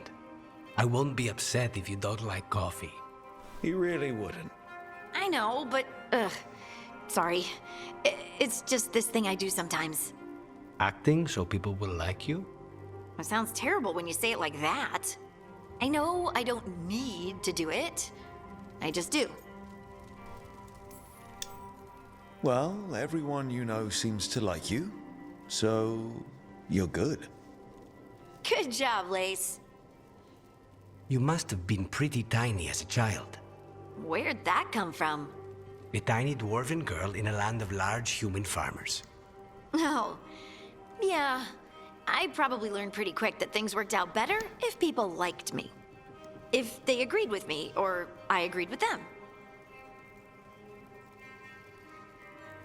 [SPEAKER 8] I won't be upset if you don't like coffee.
[SPEAKER 2] He really wouldn't.
[SPEAKER 10] I know, but... ugh. Sorry. It's just this thing I do sometimes.
[SPEAKER 8] Acting so people will like you?
[SPEAKER 10] It sounds terrible when you say it like that. I know I don't need to do it. I just do.
[SPEAKER 2] Well, everyone you know seems to like you, so you're good.
[SPEAKER 10] Good job, Lace.
[SPEAKER 14] You must have been pretty tiny as a child.
[SPEAKER 10] Where'd that come from?
[SPEAKER 14] A tiny dwarven girl in a land of large human farmers.
[SPEAKER 10] Oh, yeah. I probably learned pretty quick that things worked out better if people liked me. If they agreed with me, or I agreed with them.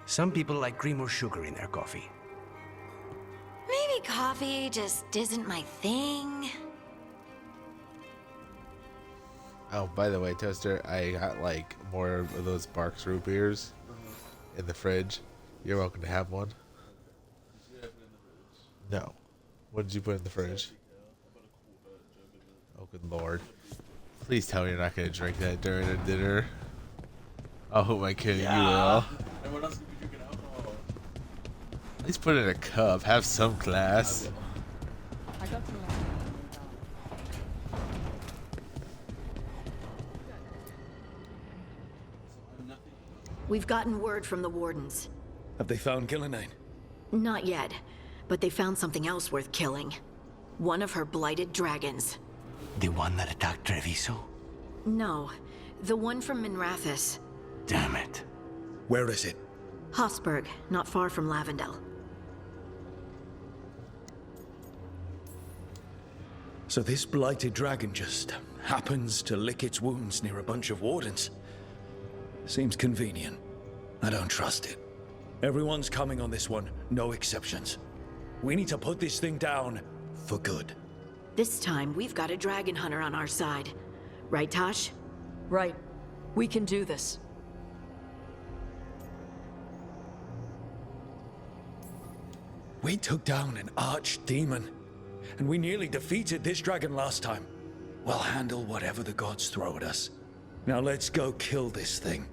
[SPEAKER 14] Some people like cream or sugar in their coffee.
[SPEAKER 10] Maybe coffee just isn't my thing.
[SPEAKER 1] Oh, by the way, Toaster, I got like more of those Barks root beers in the fridge. You're welcome to have one. No. What did you put in the fridge? Oh, good lord. Please tell me you're not going to drink that during a dinner. Oh, my kid, you will.
[SPEAKER 7] Everyone else can be drinking alcohol.
[SPEAKER 1] At least put it in a cup. Have some class.
[SPEAKER 5] I got some.
[SPEAKER 10] We've gotten word from the wardens.
[SPEAKER 2] Have they found Gillenane?
[SPEAKER 10] Not yet, but they found something else worth killing. One of her blighted dragons.
[SPEAKER 14] The one that attacked Treviso?
[SPEAKER 10] No, the one from Minrathous.
[SPEAKER 14] Damn it.
[SPEAKER 2] Where is it?
[SPEAKER 10] Hossberg, not far from Lavendel.
[SPEAKER 2] So this blighted dragon just happens to lick its wounds near a bunch of wardens. Seems convenient. I don't trust it. Everyone's coming on this one, no exceptions. We need to put this thing down for good.
[SPEAKER 10] This time, we've got a dragon hunter on our side. Right, Tosh?
[SPEAKER 9] Right. We can do this.
[SPEAKER 2] We took down an archdemon, and we nearly defeated this dragon last time. We'll handle whatever the gods throw at us. Now let's go kill this thing.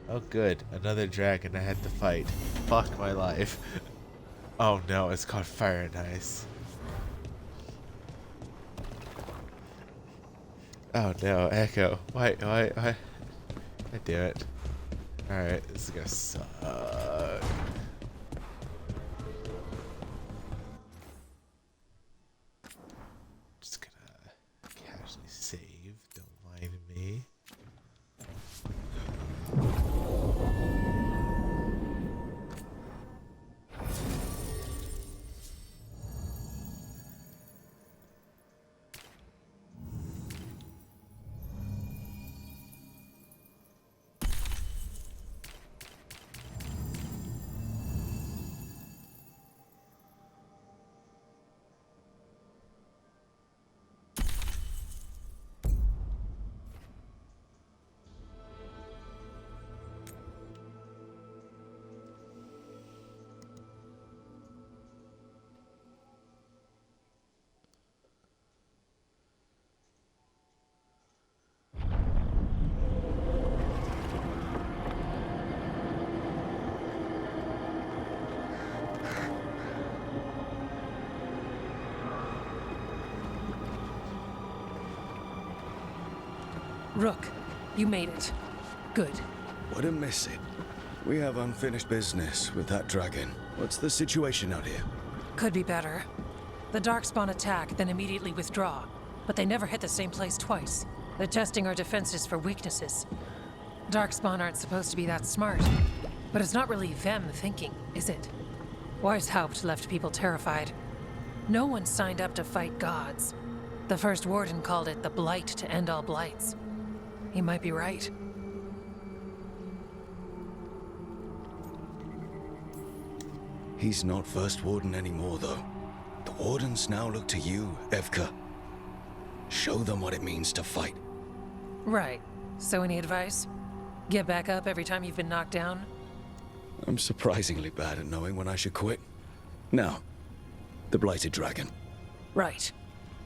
[SPEAKER 1] Oh, good. Another dragon I had to fight. Fuck my life. Oh no, it's called Fire and Ice. Oh no, Echo. Why? God damn it. Alright, this is gonna suck. Just gonna casually save, don't mind me.
[SPEAKER 15] Rook, you made it. Good.
[SPEAKER 2] Wouldn't miss it. We have unfinished business with that dragon. What's the situation out here?
[SPEAKER 15] Could be better. The Darkspawn attack, then immediately withdraw. But they never hit the same place twice. They're testing our defenses for weaknesses. Darkspawn aren't supposed to be that smart. But it's not really them thinking, is it? Weishaupt left people terrified. No one signed up to fight gods. The first warden called it the blight to end all blights. He might be right.
[SPEAKER 2] He's not First Warden anymore, though. The Wardens now look to you, Evka. Show them what it means to fight.
[SPEAKER 15] Right. So any advice? Get back up every time you've been knocked down?
[SPEAKER 2] I'm surprisingly bad at knowing when I should quit. Now, the Blighted Dragon.
[SPEAKER 15] Right.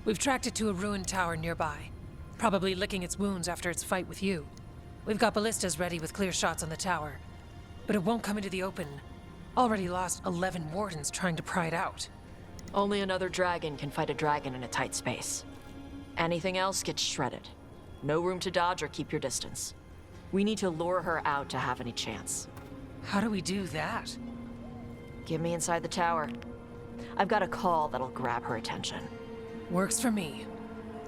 [SPEAKER 15] We've tracked it to a ruined tower nearby. Probably licking its wounds after its fight with you. We've got ballistas ready with clear shots on the tower. But it won't come into the open. Already lost 11 wardens trying to pry it out.
[SPEAKER 9] Only another dragon can fight a dragon in a tight space. Anything else gets shredded. No room to dodge or keep your distance. We need to lure her out to have any chance.
[SPEAKER 15] How do we do that?
[SPEAKER 9] Get me inside the tower. I've got a call that'll grab her attention.
[SPEAKER 15] Works for me.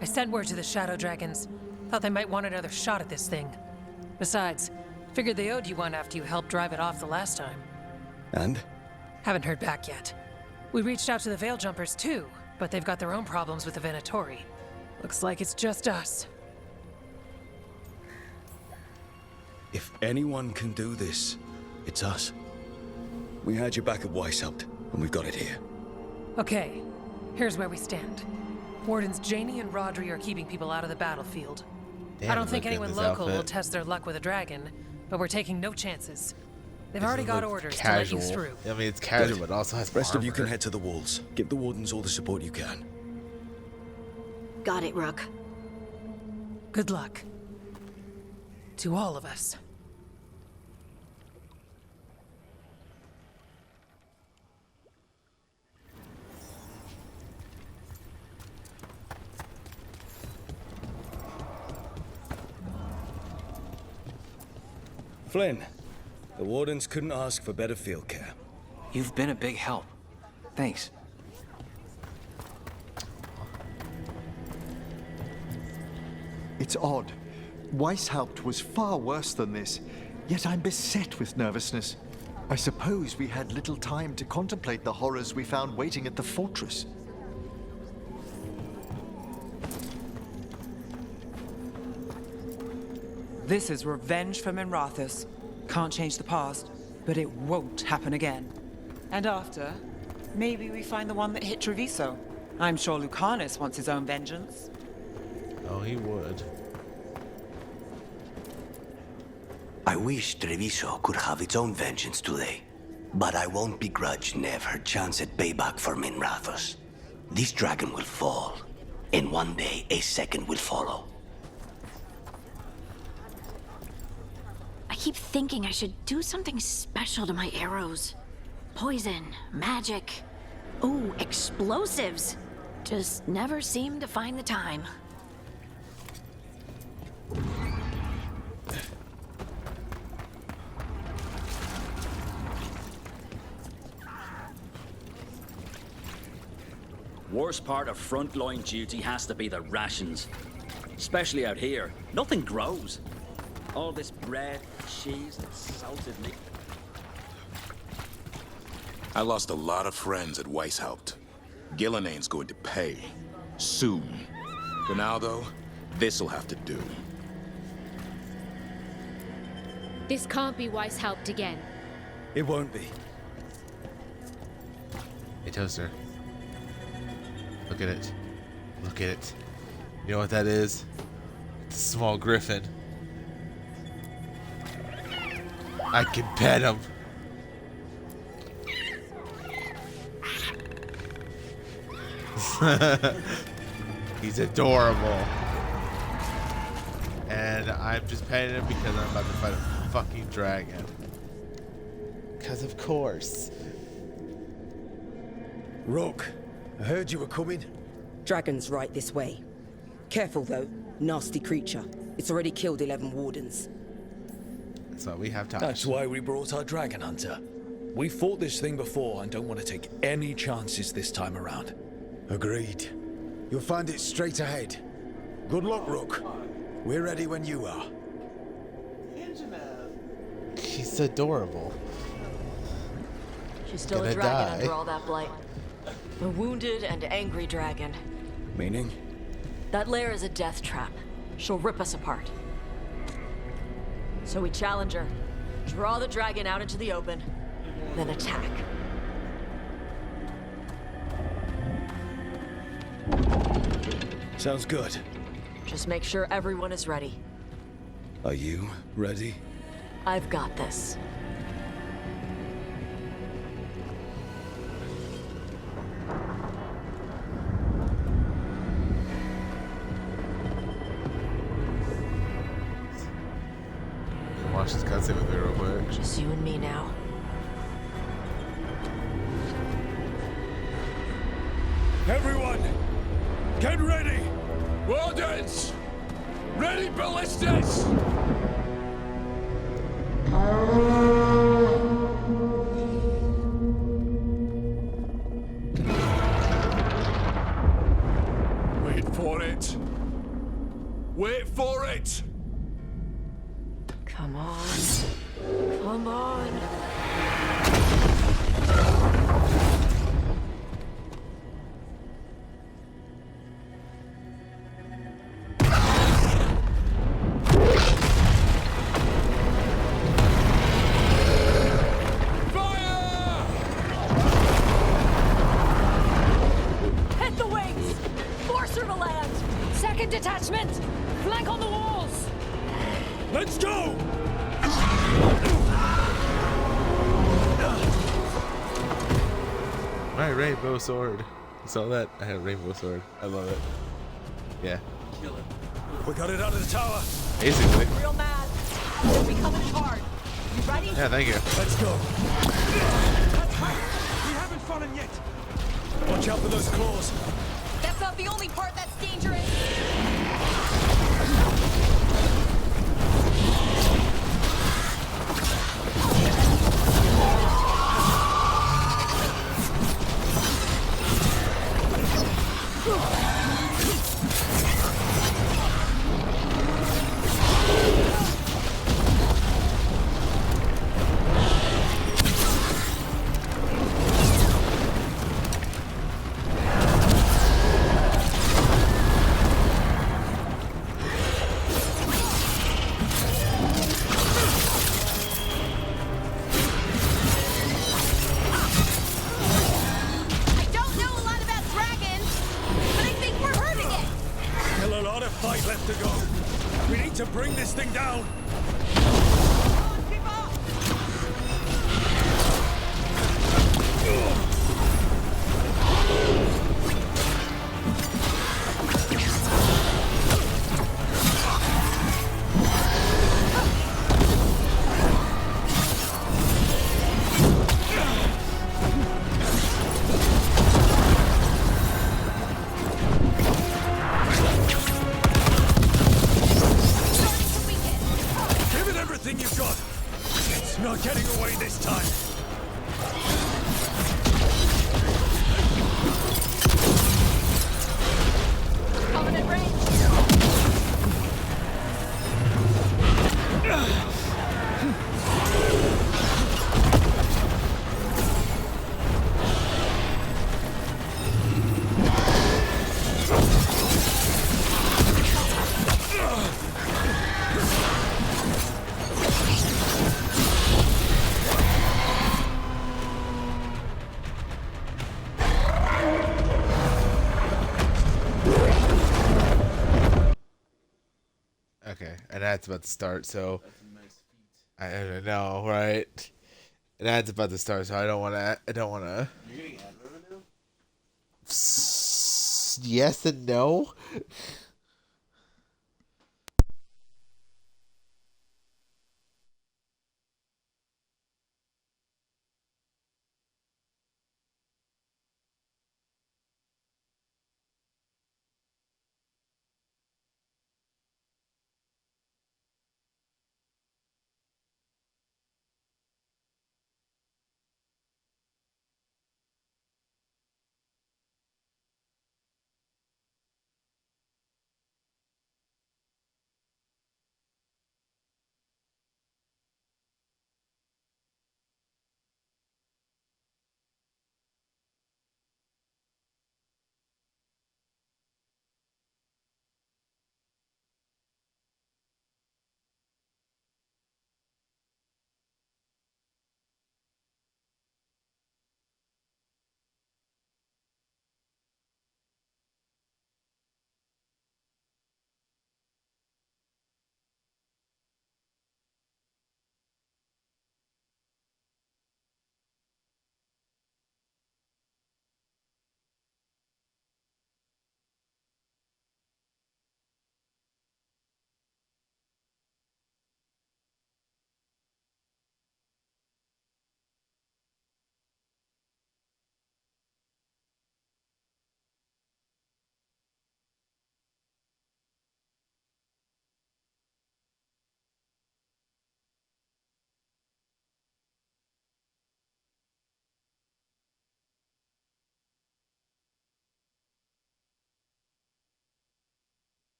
[SPEAKER 15] I sent word to the Shadow Dragons. Thought they might want another shot at this thing. Besides, figured they owed you one after you helped drive it off the last time.
[SPEAKER 2] And?
[SPEAKER 15] Haven't heard back yet. We reached out to the Veil Jumpers too, but they've got their own problems with the Venatori. Looks like it's just us.
[SPEAKER 2] If anyone can do this, it's us. We had your back at Weishaupt, and we've got it here.
[SPEAKER 15] Okay, here's where we stand. Wardens Janie and Rodri are keeping people out of the battlefield.
[SPEAKER 1] Damn,
[SPEAKER 15] I don't think
[SPEAKER 1] look at
[SPEAKER 15] anyone
[SPEAKER 1] this
[SPEAKER 15] local will
[SPEAKER 1] outfit.
[SPEAKER 15] test their luck with a dragon, but we're taking no chances. They've
[SPEAKER 1] This
[SPEAKER 15] already got
[SPEAKER 1] looks
[SPEAKER 15] orders
[SPEAKER 1] casual.
[SPEAKER 15] to let you through.
[SPEAKER 1] I mean, it's casual, but it also has
[SPEAKER 2] Rest of you
[SPEAKER 1] armor.
[SPEAKER 2] can head to the walls. Give the Wardens all the support you can.
[SPEAKER 10] Got it, Rook.
[SPEAKER 15] Good luck. To all of us.
[SPEAKER 2] Flynn, the Wardens couldn't ask for better field care.
[SPEAKER 14] You've been a big help. Thanks.
[SPEAKER 3] It's odd. Weishaupt was far worse than this, yet I'm beset with nervousness. I suppose we had little time to contemplate the horrors we found waiting at the fortress.
[SPEAKER 13] This is revenge for Minrathous. Can't change the past, but it won't happen again. And after, maybe we find the one that hit Treviso. I'm sure Lucanus wants his own vengeance.
[SPEAKER 1] Oh, he would.
[SPEAKER 8] I wish Treviso could have its own vengeance today, but I won't begrudge Nev her chance at payback for Minrathous. This dragon will fall, and one day a second will follow.
[SPEAKER 10] I keep thinking I should do something special to my arrows. Poison, magic, ooh, explosives. Just never seem to find the time.
[SPEAKER 16] Worst part of frontline duty has to be the rations. Especially out here. Nothing grows. All this bread, cheese, and salted meat.
[SPEAKER 12] I lost a lot of friends at Weishaupt. Gillenane's going to pay. Soon. For now, though, this'll have to do.
[SPEAKER 17] This can't be Weishaupt again.
[SPEAKER 2] It won't be.
[SPEAKER 1] Hey, Toaster. Look at it. Look at it. You know what that is? It's a small griffin. I can pet him. He's adorable. And I'm just petting him because I'm about to fight a fucking dragon. Because of course.
[SPEAKER 2] Rook, I heard you were coming.
[SPEAKER 18] Dragon's right this way. Careful though, nasty creature. It's already killed 11 wardens.
[SPEAKER 1] So we have time.
[SPEAKER 2] That's why we brought our dragon hunter. We fought this thing before and don't want to take any chances this time around.
[SPEAKER 19] Agreed. You'll find it straight ahead. Good luck, Rook. We're ready when you are.
[SPEAKER 1] She's adorable.
[SPEAKER 9] She's still
[SPEAKER 1] Gonna
[SPEAKER 9] a dragon
[SPEAKER 1] die.
[SPEAKER 9] under all that blight. A wounded and angry dragon.
[SPEAKER 2] Meaning?
[SPEAKER 9] That lair is a death trap. She'll rip us apart. So we challenge her, draw the dragon out into the open, then attack.
[SPEAKER 2] Sounds good.
[SPEAKER 9] Just make sure everyone is ready.
[SPEAKER 2] Are you ready?
[SPEAKER 9] I've got this.
[SPEAKER 1] Watch this cutscene with me real quick.
[SPEAKER 9] Just you and me now.
[SPEAKER 2] Everyone, get ready!
[SPEAKER 20] Wardens! Ready ballistas!
[SPEAKER 2] Wait for it. Wait for it!
[SPEAKER 6] Come on. Come on.
[SPEAKER 9] Hit the wings! Force her to land! Second detachment! Flank on the walls!
[SPEAKER 2] Let's go!
[SPEAKER 1] My rainbow sword. You saw that? I had a rainbow sword. I love it. Yeah.
[SPEAKER 2] Kill it. We got it out of the tower.
[SPEAKER 1] Basically.
[SPEAKER 9] Real mad. They'll be coming in hard. You ready?
[SPEAKER 1] Yeah, thank you.
[SPEAKER 2] Let's go.
[SPEAKER 9] That's right. We haven't fallen yet.
[SPEAKER 2] Watch out for those claws.
[SPEAKER 9] That's not the only part that's dangerous.
[SPEAKER 6] I don't know a lot about dragons, but I think we're hurting it.
[SPEAKER 2] Still a lot of fight left to go. We need to bring this thing down. Give it everything you've got. It's not getting away this time.
[SPEAKER 9] Covenant range.
[SPEAKER 1] Okay, and that's about to start, so I don't know, right? And that's about to start, so I don't wanna
[SPEAKER 7] You're getting ad revenue?
[SPEAKER 1] yes and no.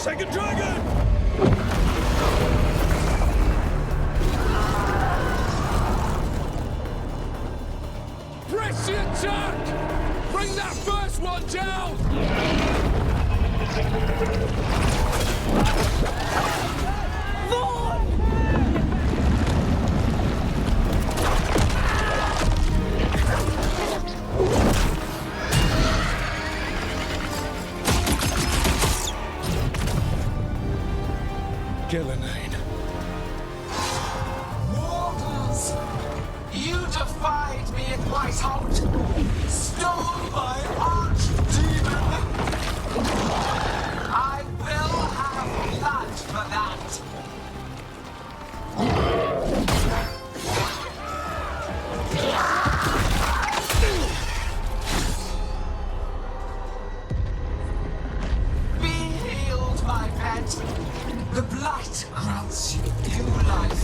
[SPEAKER 2] Second dragon!
[SPEAKER 20] Press the attack! Bring that first one down!
[SPEAKER 2] Gillenane.
[SPEAKER 20] Mortals! You defied me at Whitehout! Stole my archdemon! I will have blood for that! Be healed, my pet! The blight grants you new life.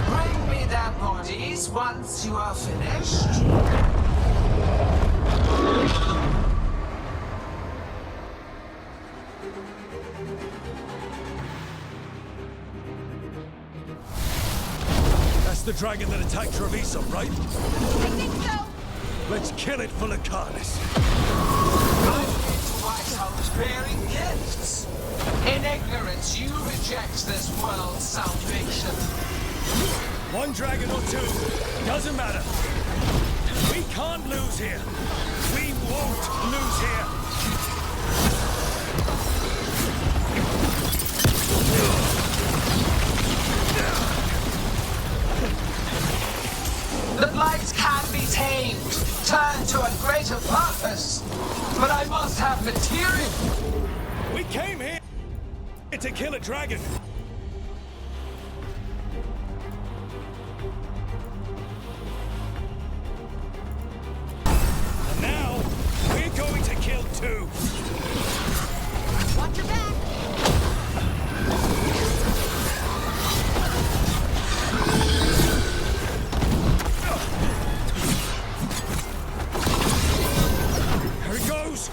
[SPEAKER 20] Bring me their bodies once you are finished.
[SPEAKER 2] That's the dragon that attacked Treviso, right?
[SPEAKER 6] I think so.
[SPEAKER 2] Let's kill it for Lucanus.
[SPEAKER 20] Whitehouse bearing gifts. In ignorance, you reject this world's salvation.
[SPEAKER 2] One dragon or two, doesn't matter. We can't lose here. We won't lose here.
[SPEAKER 20] The blights can be tamed, turned to a greater purpose. But I must have material.
[SPEAKER 2] We came here to kill a dragon. And now, we're going to kill two.
[SPEAKER 6] Watch your back.
[SPEAKER 2] Here it goes.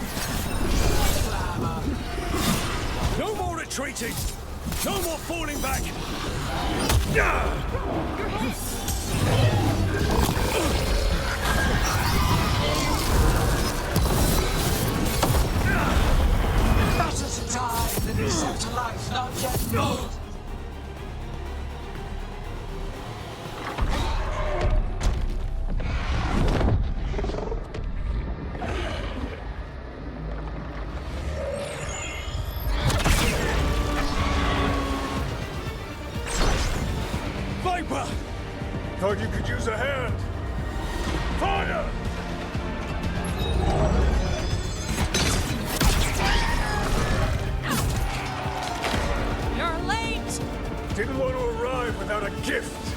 [SPEAKER 2] No more retreating. No more falling back.
[SPEAKER 20] Better to die than accept a life not yet known.
[SPEAKER 2] Viper! Thought you could use a hand. Fire!
[SPEAKER 15] You're late!
[SPEAKER 2] Didn't want to arrive without a gift.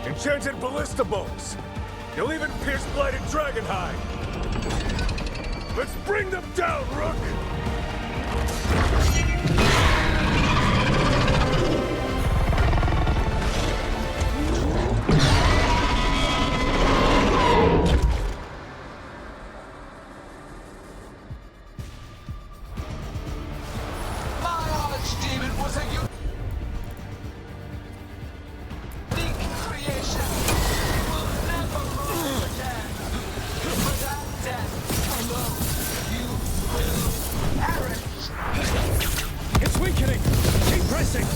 [SPEAKER 2] Enchanted ballista bolts. You'll even pierce blighted dragon hide. Let's bring them down, Rook!
[SPEAKER 20] My archdemon was a unique creation. It will never rule again. But at death alone, you will perish.
[SPEAKER 2] It's weakening! Keep pressing!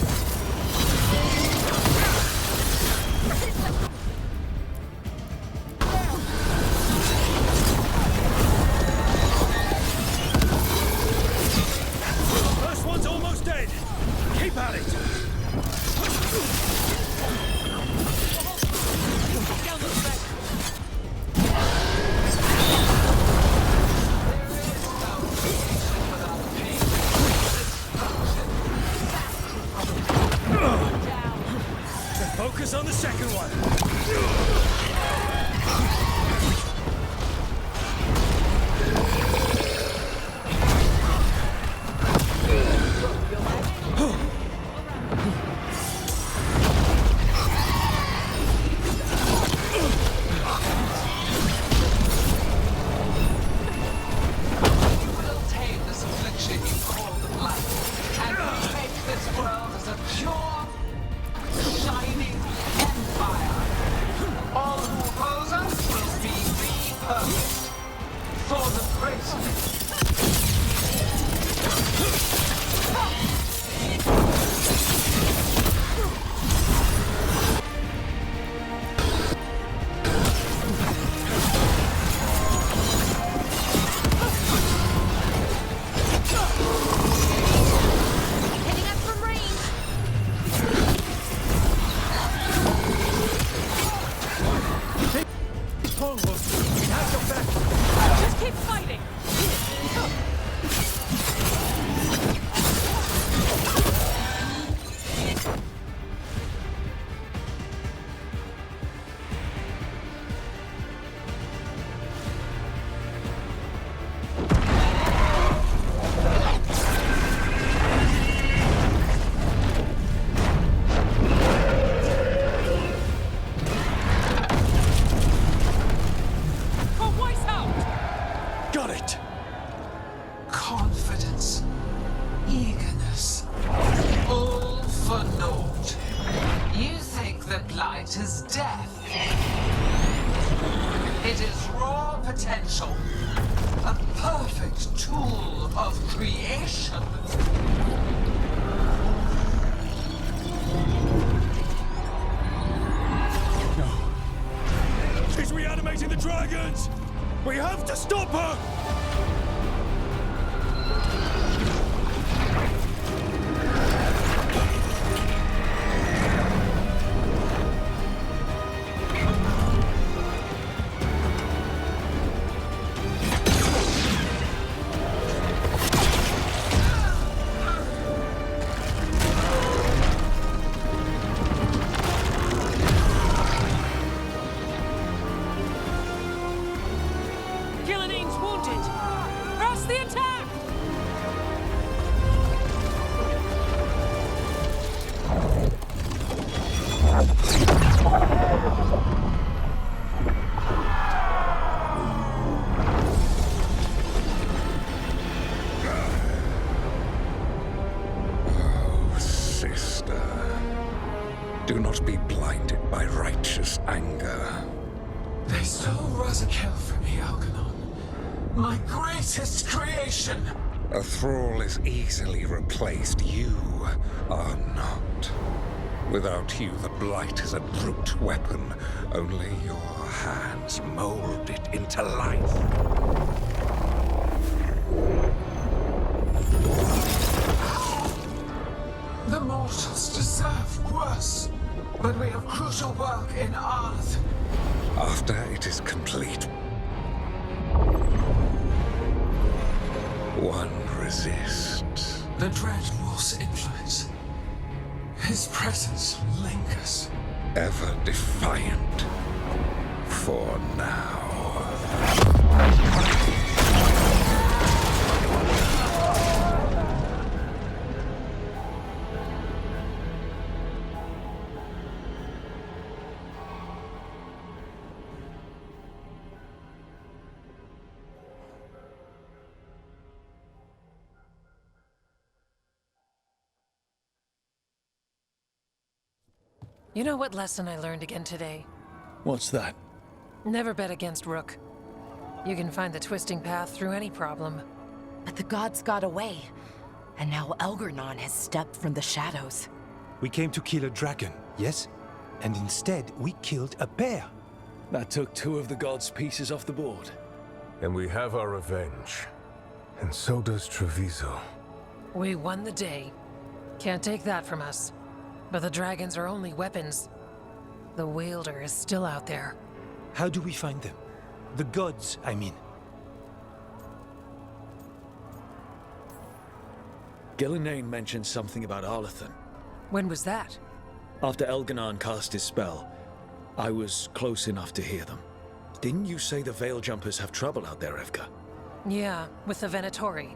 [SPEAKER 2] First one's almost dead. Keep at it. Focus on the second one.
[SPEAKER 20] it is death. It is raw potential. A perfect tool of creation.
[SPEAKER 2] She's reanimating the dragons! We have to stop her!
[SPEAKER 15] Gillinane's wounded! Press the attack!
[SPEAKER 2] Oh, sister. Do not be blinded by righteous anger.
[SPEAKER 20] They stole Razakel from me, Algernon. My greatest creation.
[SPEAKER 2] A thrall is easily replaced. You are not. Without you, the Blight is a brute weapon. Only your hands mold it into life.
[SPEAKER 20] The mortals deserve worse. But we have crucial work in Arth.
[SPEAKER 2] After it is complete, one resists.
[SPEAKER 20] The Dread Wolf's influence. His presence lingers.
[SPEAKER 2] Ever defiant. For now.
[SPEAKER 15] You know what lesson I learned again today?
[SPEAKER 2] What's that?
[SPEAKER 15] Never bet against Rook. You can find the twisting path through any problem.
[SPEAKER 4] But the gods got away, and now Algernon has stepped from the shadows.
[SPEAKER 14] We came to kill a dragon, yes? And instead, we killed a bear.
[SPEAKER 2] That took 2 of the gods' pieces off the board.
[SPEAKER 8] And we have our revenge. And so does Treviso.
[SPEAKER 15] We won the day. Can't take that from us. But the dragons are only weapons. The Wielder is still out there.
[SPEAKER 14] How do we find them? The gods, I mean.
[SPEAKER 2] Gillinane mentioned something about Arlathan.
[SPEAKER 15] When was that?
[SPEAKER 2] After Elganon cast his spell, I was close enough to hear them. Didn't you say the Veil Jumpers have trouble out there, Evka?
[SPEAKER 15] Yeah, with the Venatori.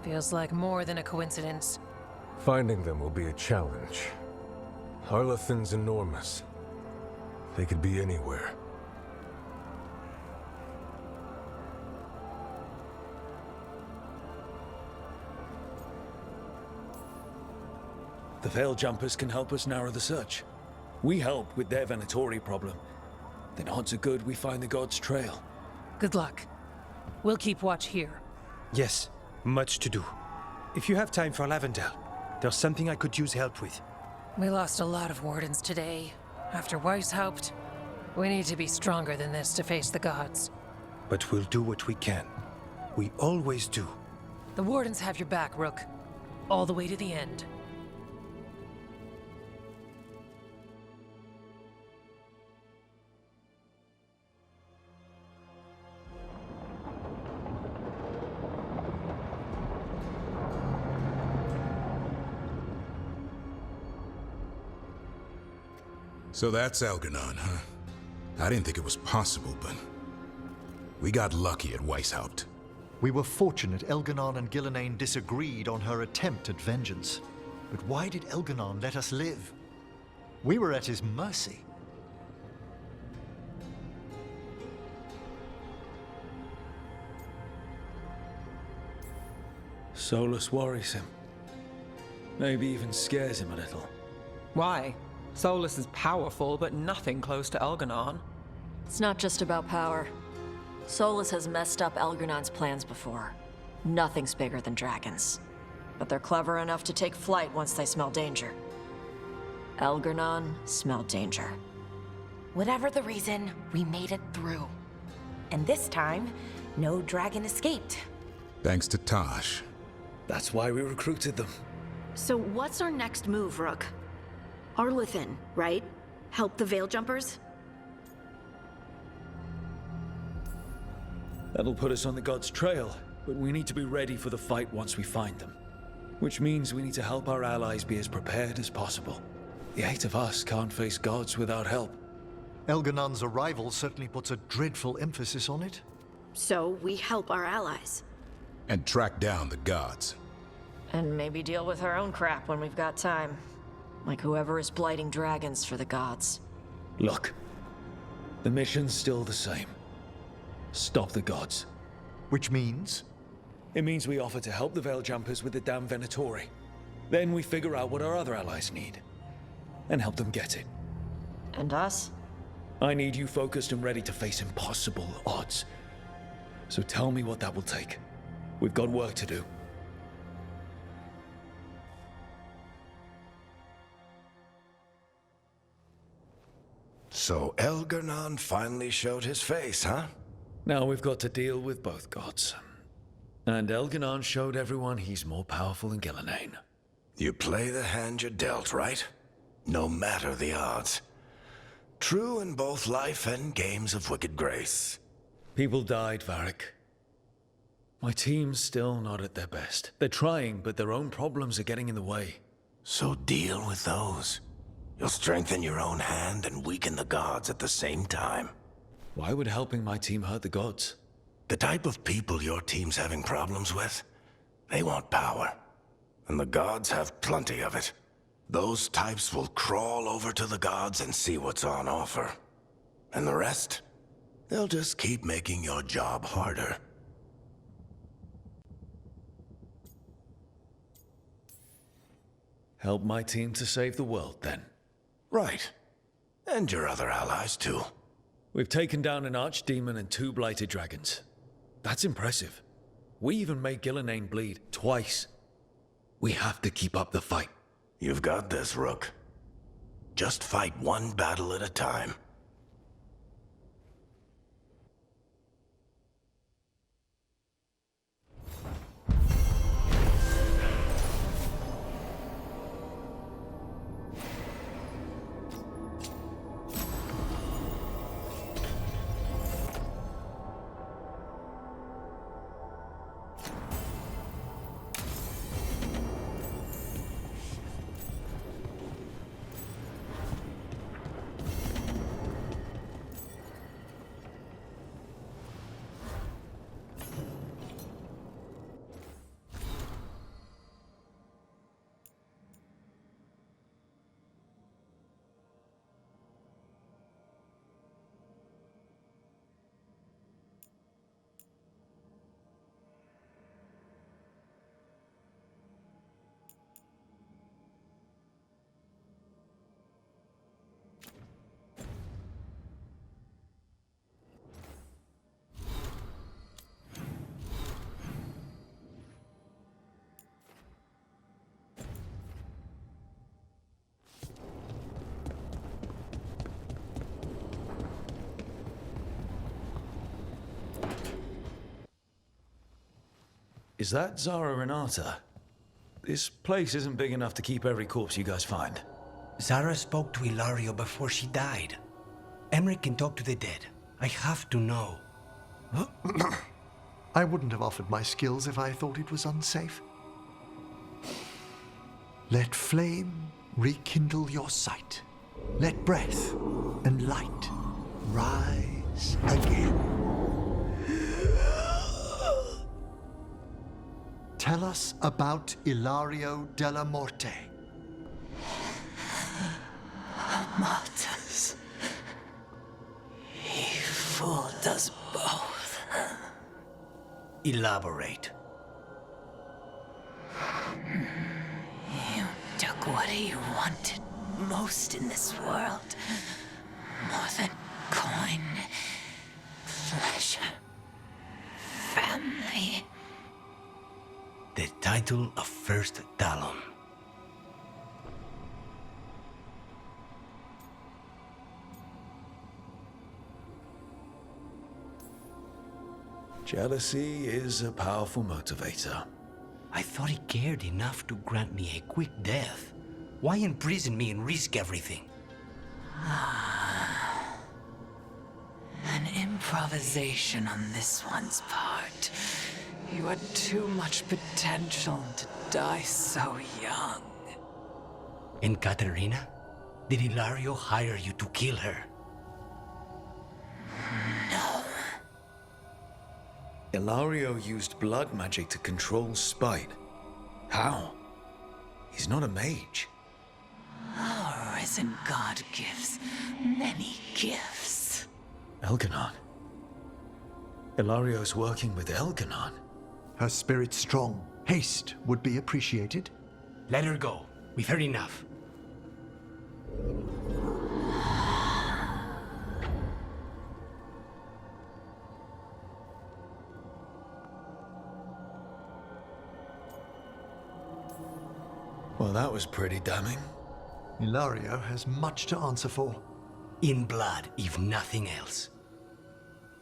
[SPEAKER 15] Feels like more than a coincidence.
[SPEAKER 8] Finding them will be a challenge. Arlathan's enormous. They could be anywhere.
[SPEAKER 2] The Veil Jumpers can help us narrow the search. We help with their Venatori problem. Then odds are good we find the God's trail.
[SPEAKER 15] Good luck. We'll keep watch here.
[SPEAKER 14] Yes, much to do. If you have time for Lavendel, there's something I could use help with.
[SPEAKER 15] We lost a lot of wardens today. After Weishaupt, we need to be stronger than this to face the gods.
[SPEAKER 14] But we'll do what we can. We always do.
[SPEAKER 15] The wardens have your back, Rook. All the way to the end.
[SPEAKER 12] So that's Algernon, huh? I didn't think it was possible, but we got lucky at Weishaupt.
[SPEAKER 3] We were fortunate Elganon and Gillinane disagreed on her attempt at vengeance. But why did Elganon let us live? We were at his mercy.
[SPEAKER 2] Solus worries him. Maybe even scares him a little.
[SPEAKER 13] Why? Solus is powerful, but nothing close to Elganon.
[SPEAKER 9] It's not just about power. Solus has messed up Elgernon's plans before. Nothing's bigger than dragons. But they're clever enough to take flight once they smell danger. Elgernon smelled danger.
[SPEAKER 4] Whatever the reason, we made it through. And this time, no dragon escaped.
[SPEAKER 12] Thanks to Tosh.
[SPEAKER 2] That's why we recruited them.
[SPEAKER 10] So what's our next move, Rook? Arluthin, right? Help the Veil Jumpers?
[SPEAKER 2] That'll put us on the God's trail, but we need to be ready for the fight once we find them. Which means we need to help our allies be as prepared as possible. The 8 of us can't face gods without help.
[SPEAKER 3] Elganon's arrival certainly puts a dreadful emphasis on it.
[SPEAKER 10] So we help our allies.
[SPEAKER 12] And track down the gods.
[SPEAKER 9] And maybe deal with our own crap when we've got time. Like whoever is blighting dragons for the gods.
[SPEAKER 2] Look, the mission's still the same. Stop the gods.
[SPEAKER 3] Which means?
[SPEAKER 2] It means we offer to help the Veil Jumpers with the damn Venatori. Then we figure out what our other allies need. And help them get it.
[SPEAKER 9] And us?
[SPEAKER 2] I need you focused and ready to face impossible odds. So tell me what that will take. We've got work to do.
[SPEAKER 8] So Elgernon finally showed his face, huh?
[SPEAKER 2] Now we've got to deal with both gods. And Elganon showed everyone he's more powerful than Gillenane.
[SPEAKER 8] You play the hand you're dealt, right? No matter the odds. True in both life and games of wicked grace.
[SPEAKER 2] People died, Varric. My team's still not at their best. They're trying, but their own problems are getting in the way.
[SPEAKER 8] So deal with those. You'll strengthen your own hand and weaken the gods at the same time.
[SPEAKER 2] Why would helping my team hurt the gods?
[SPEAKER 8] The type of people your team's having problems with, they want power. And the gods have plenty of it. Those types will crawl over to the gods and see what's on offer. And the rest, they'll just keep making your job harder.
[SPEAKER 2] Help my team to save the world, then.
[SPEAKER 8] Right. And your other allies, too.
[SPEAKER 2] We've taken down an archdemon and 2 blighted dragons. That's impressive. We even made Gillenane bleed twice. We have to keep up the fight.
[SPEAKER 8] You've got this, Rook. Just fight one battle at a time.
[SPEAKER 2] Is that Zara Renata? This place isn't big enough to keep every corpse you guys find.
[SPEAKER 21] Zara spoke to Ilario before she died. Emmerich can talk to the dead. I have to know.
[SPEAKER 3] I wouldn't have offered my skills if I thought it was unsafe. Let flame rekindle your sight. Let breath and light rise again. Tell us about Ilario della Morte.
[SPEAKER 18] Martyrs. He fooled us both.
[SPEAKER 21] Elaborate.
[SPEAKER 18] You took what he wanted
[SPEAKER 11] most in this world. More than coin, pleasure, family.
[SPEAKER 21] The title of First Talon.
[SPEAKER 2] Jealousy is a powerful motivator.
[SPEAKER 21] I thought he cared enough to grant me a quick death. Why imprison me and risk everything?
[SPEAKER 11] An improvisation on this one's part. You had too much potential to die so young.
[SPEAKER 21] And Katerina? Did Hilario hire you to kill her?
[SPEAKER 11] No.
[SPEAKER 2] Ilario used blood magic to control spite. How? He's not a mage.
[SPEAKER 11] Our risen god gives many gifts.
[SPEAKER 2] Elganon. Ilario's working with Elganon.
[SPEAKER 3] Her spirit's strong. Haste would be appreciated.
[SPEAKER 21] Let her go. We've heard enough.
[SPEAKER 2] Well, that was pretty damning.
[SPEAKER 3] Ilario has much to answer for.
[SPEAKER 21] In blood, if nothing else.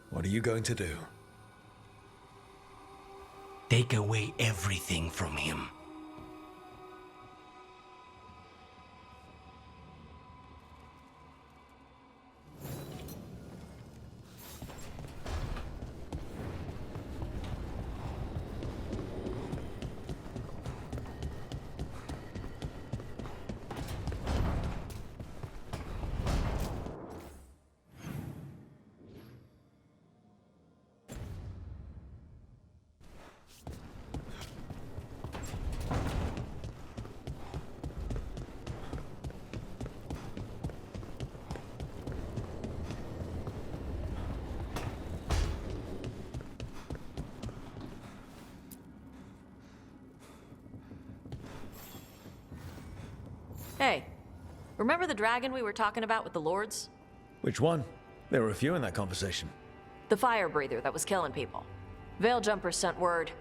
[SPEAKER 2] What are you going to do?
[SPEAKER 21] Take away everything from him.
[SPEAKER 9] Hey, remember the dragon we were talking about with the lords?
[SPEAKER 2] Which one? There were a few in that conversation.
[SPEAKER 9] The fire breather that was killing people. Veiljumpers sent word.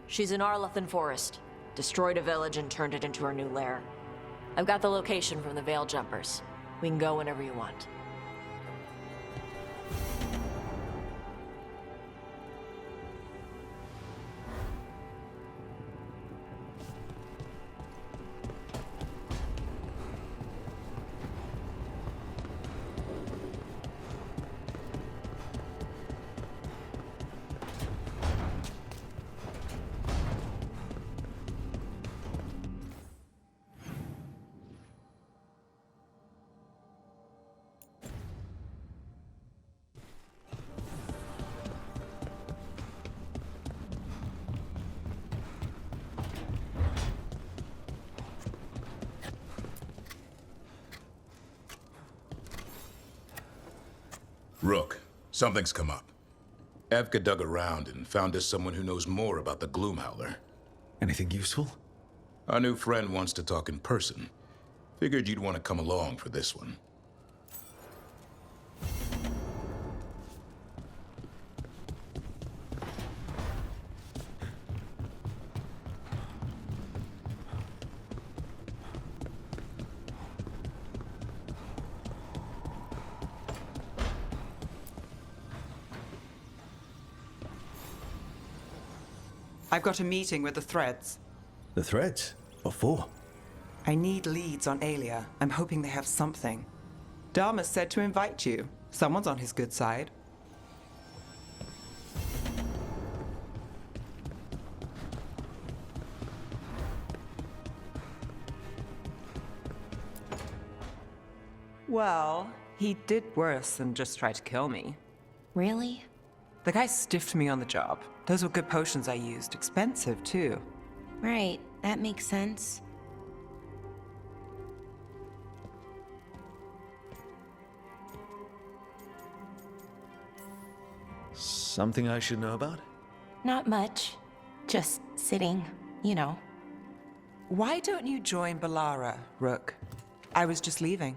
[SPEAKER 9] She's in Arlethan Forest. Destroyed a village and turned it into her new lair. I've got the location from the Veiljumpers. We can go whenever you want.
[SPEAKER 12] Rook, something's come up. Evka dug around and found us someone who knows more about the Gloomhowler.
[SPEAKER 2] Anything useful?
[SPEAKER 12] Our new friend wants to talk in person. Figured you'd want to come along for this one.
[SPEAKER 13] I've got a meeting with the Threads.
[SPEAKER 2] The Threads? What for?
[SPEAKER 13] I need leads on Aelia. I'm hoping they have something. Dharma said to invite you. Someone's on his good side. Well, he did worse than just try to kill me.
[SPEAKER 4] Really?
[SPEAKER 13] The guy stiffed me on the job. Those were good potions I used. Expensive, too.
[SPEAKER 4] Right, that makes sense.
[SPEAKER 2] Something I should know about?
[SPEAKER 4] Not much. Just sitting, you know.
[SPEAKER 13] Why don't you join Balara, Rook? I was just leaving.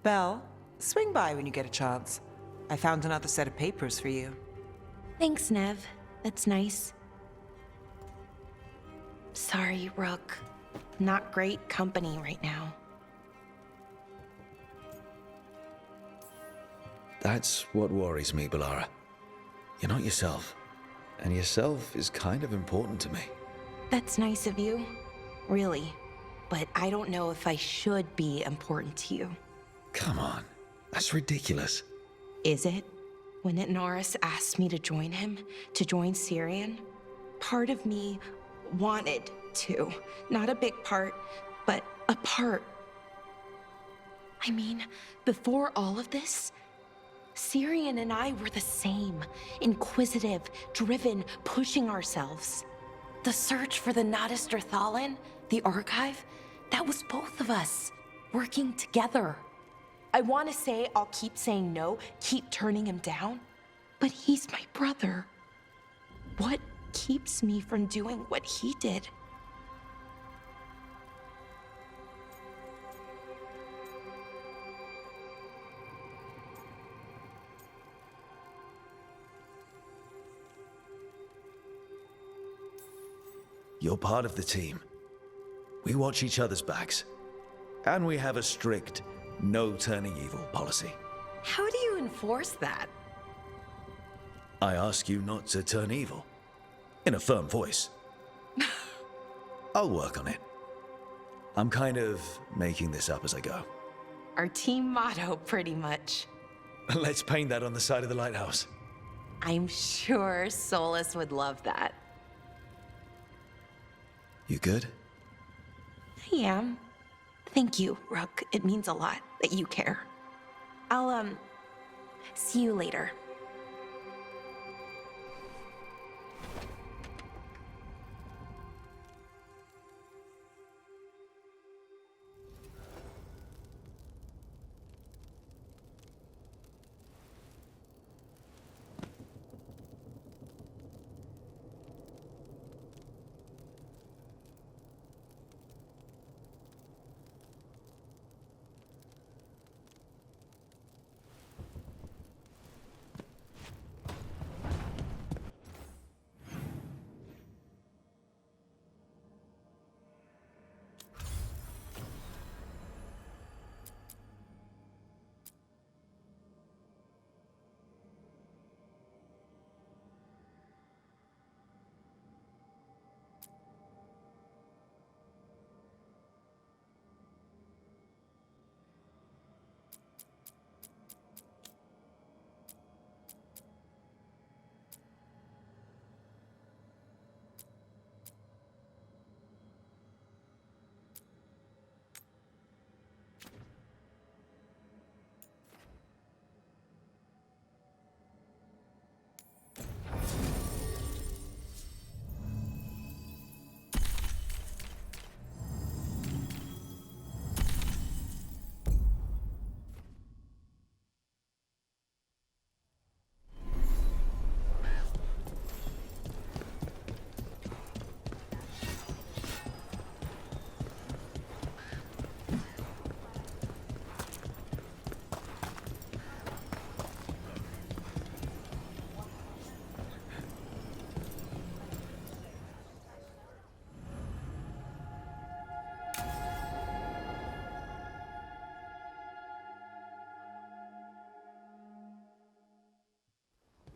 [SPEAKER 13] Belle, swing by when you get a chance. I found another set of papers for you.
[SPEAKER 4] Thanks, Nev. That's nice. Sorry, Rook. Not great company right now.
[SPEAKER 2] That's what worries me, Balara. You're not yourself. And yourself is kind of important to me.
[SPEAKER 4] That's nice of you. Really. But I don't know if I should be important to you.
[SPEAKER 2] Come on. That's ridiculous.
[SPEAKER 4] Is it? When Norris asked me to join him, to join Syrian, part of me wanted to. Not a big part, but a part. I mean, before all of this, Syrian and I were the same. Inquisitive, driven, pushing ourselves. The search for the Nadister Thalin, the archive, that was both of us, working together. I want to say I'll keep saying no, keep turning him down, but he's my brother. What keeps me from doing what he did?
[SPEAKER 2] You're part of the team. We watch each other's backs. And we have a strict no turning evil policy.
[SPEAKER 4] How do you enforce that?
[SPEAKER 2] I ask you not to turn evil. In a firm voice. I'll work on it. I'm kind of making this up as I go.
[SPEAKER 4] Our team motto, pretty much.
[SPEAKER 2] Let's paint that on the side of the lighthouse.
[SPEAKER 4] I'm sure Solus would love that.
[SPEAKER 2] You good?
[SPEAKER 4] I am. Thank you, Rook. It means a lot that you care. I'll, see you later.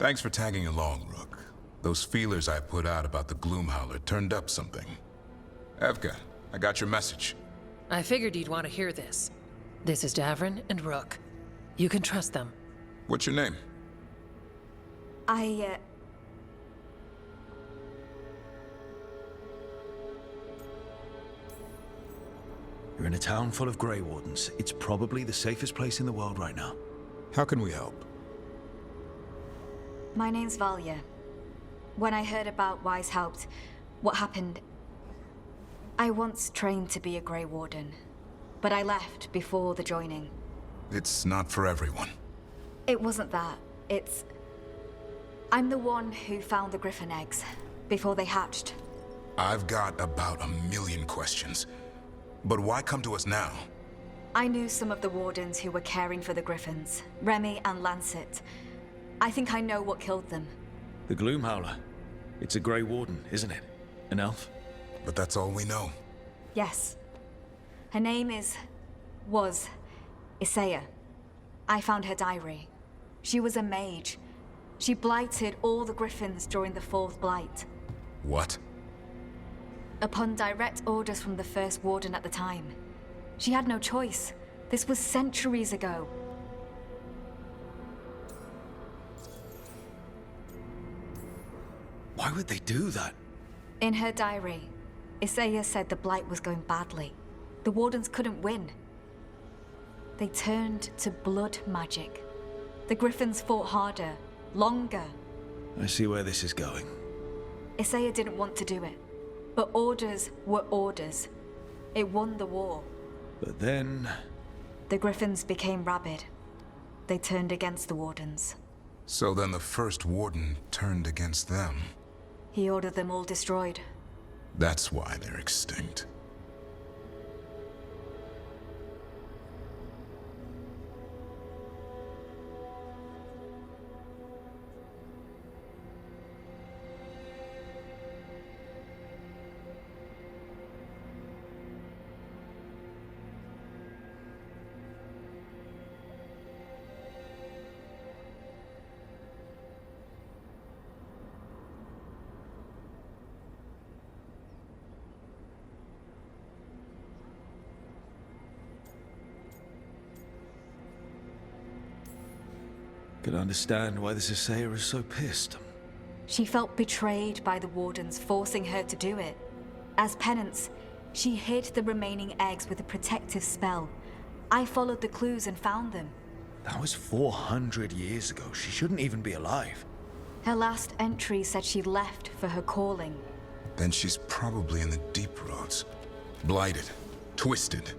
[SPEAKER 12] Thanks for tagging along, Rook. Those feelers I put out about the Gloomhowler turned up something. Evka, I got your message.
[SPEAKER 15] I figured you'd want to hear this. This is Davrin and Rook. You can trust them.
[SPEAKER 12] What's your name?
[SPEAKER 2] You're in a town full of Grey Wardens. It's probably the safest place in the world right now.
[SPEAKER 12] How can we help?
[SPEAKER 5] My name's Valia. When I heard about Wise Helped, what happened... I once trained to be a Grey Warden, but I left before the joining.
[SPEAKER 12] It's not for everyone.
[SPEAKER 5] It wasn't that. It's... I'm the one who found the Griffin eggs, before they hatched.
[SPEAKER 12] I've got about 1 million questions. But why come to us now?
[SPEAKER 5] I knew some of the wardens who were caring for the Griffins, Remy and Lancet. I think I know what killed them.
[SPEAKER 2] The Gloomhowler. It's a Grey Warden, isn't it? An elf?
[SPEAKER 12] But that's all we know.
[SPEAKER 5] Yes. Her name was Isaiah. I found her diary. She was a mage. She blighted all the Griffins during the Fourth Blight.
[SPEAKER 12] What?
[SPEAKER 5] Upon direct orders from the First Warden at the time. She had no choice. This was centuries ago.
[SPEAKER 2] Why would they do that?
[SPEAKER 5] In her diary, Isaiah said the Blight was going badly. The Wardens couldn't win. They turned to blood magic. The Griffins fought harder, longer.
[SPEAKER 2] I see where this is going.
[SPEAKER 5] Isaiah didn't want to do it. But orders were orders. It won the war.
[SPEAKER 2] But then...
[SPEAKER 5] The Griffins became rabid. They turned against the Wardens.
[SPEAKER 12] So then the First Warden turned against them.
[SPEAKER 5] He ordered them all destroyed.
[SPEAKER 12] That's why they're extinct.
[SPEAKER 2] Could understand why this Isaiah is so pissed.
[SPEAKER 5] She felt betrayed by the Wardens, forcing her to do it. As penance, she hid the remaining eggs with a protective spell. I followed the clues and found them.
[SPEAKER 2] That was 400 years ago. She shouldn't even be alive.
[SPEAKER 5] Her last entry said she left for her calling.
[SPEAKER 12] Then she's probably in the deep roads. Blighted. Twisted.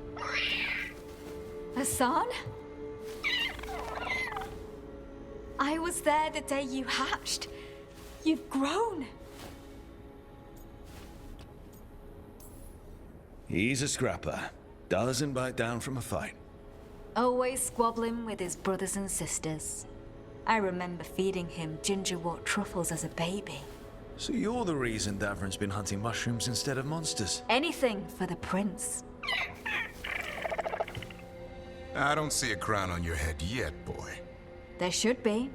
[SPEAKER 5] Hassan? I was there the day you hatched. You've grown.
[SPEAKER 2] He's a scrapper. Doesn't bite down from a fight.
[SPEAKER 5] Always squabbling with his brothers and sisters. I remember feeding him gingerwort truffles as a baby.
[SPEAKER 2] So you're the reason Davron's been hunting mushrooms instead of monsters?
[SPEAKER 5] Anything for the prince.
[SPEAKER 12] I don't see a crown on your head yet, boy.
[SPEAKER 5] There should be.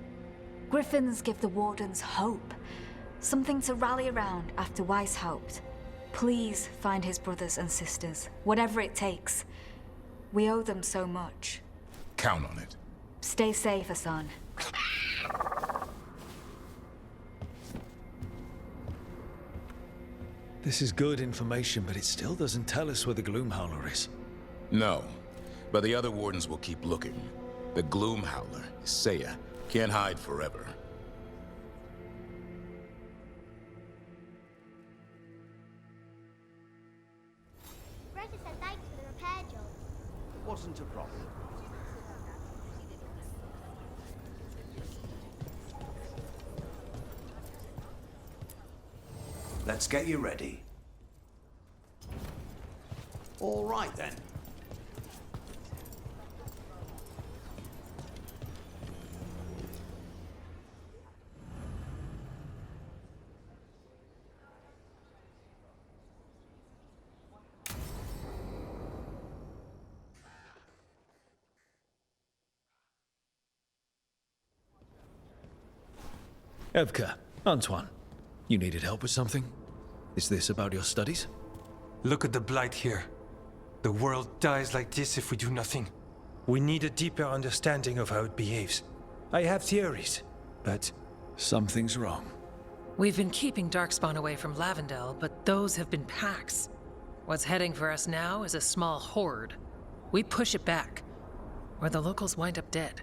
[SPEAKER 5] Griffins give the Wardens hope. Something to rally around after Weishaupt. Please find his brothers and sisters, whatever it takes. We owe them so much.
[SPEAKER 12] Count on it.
[SPEAKER 5] Stay safe, Hassan.
[SPEAKER 2] This is good information, but it still doesn't tell us where the Gloomhowler is.
[SPEAKER 12] No, but the other Wardens will keep looking. The Gloomhowler, Isaiah, can't hide forever.
[SPEAKER 16] Greta said thanks for the repair job.
[SPEAKER 21] Wasn't a problem. Let's get you ready. All right then.
[SPEAKER 2] Evka, Antoine, you needed help with something? Is this about your studies?
[SPEAKER 22] Look at the blight here. The world dies like this if we do nothing.
[SPEAKER 14] We need a deeper understanding of how it behaves. I have theories, but...
[SPEAKER 2] Something's wrong.
[SPEAKER 15] We've been keeping Darkspawn away from Lavendel, but those have been packs. What's heading for us now is a small horde. We push it back, or the locals wind up dead.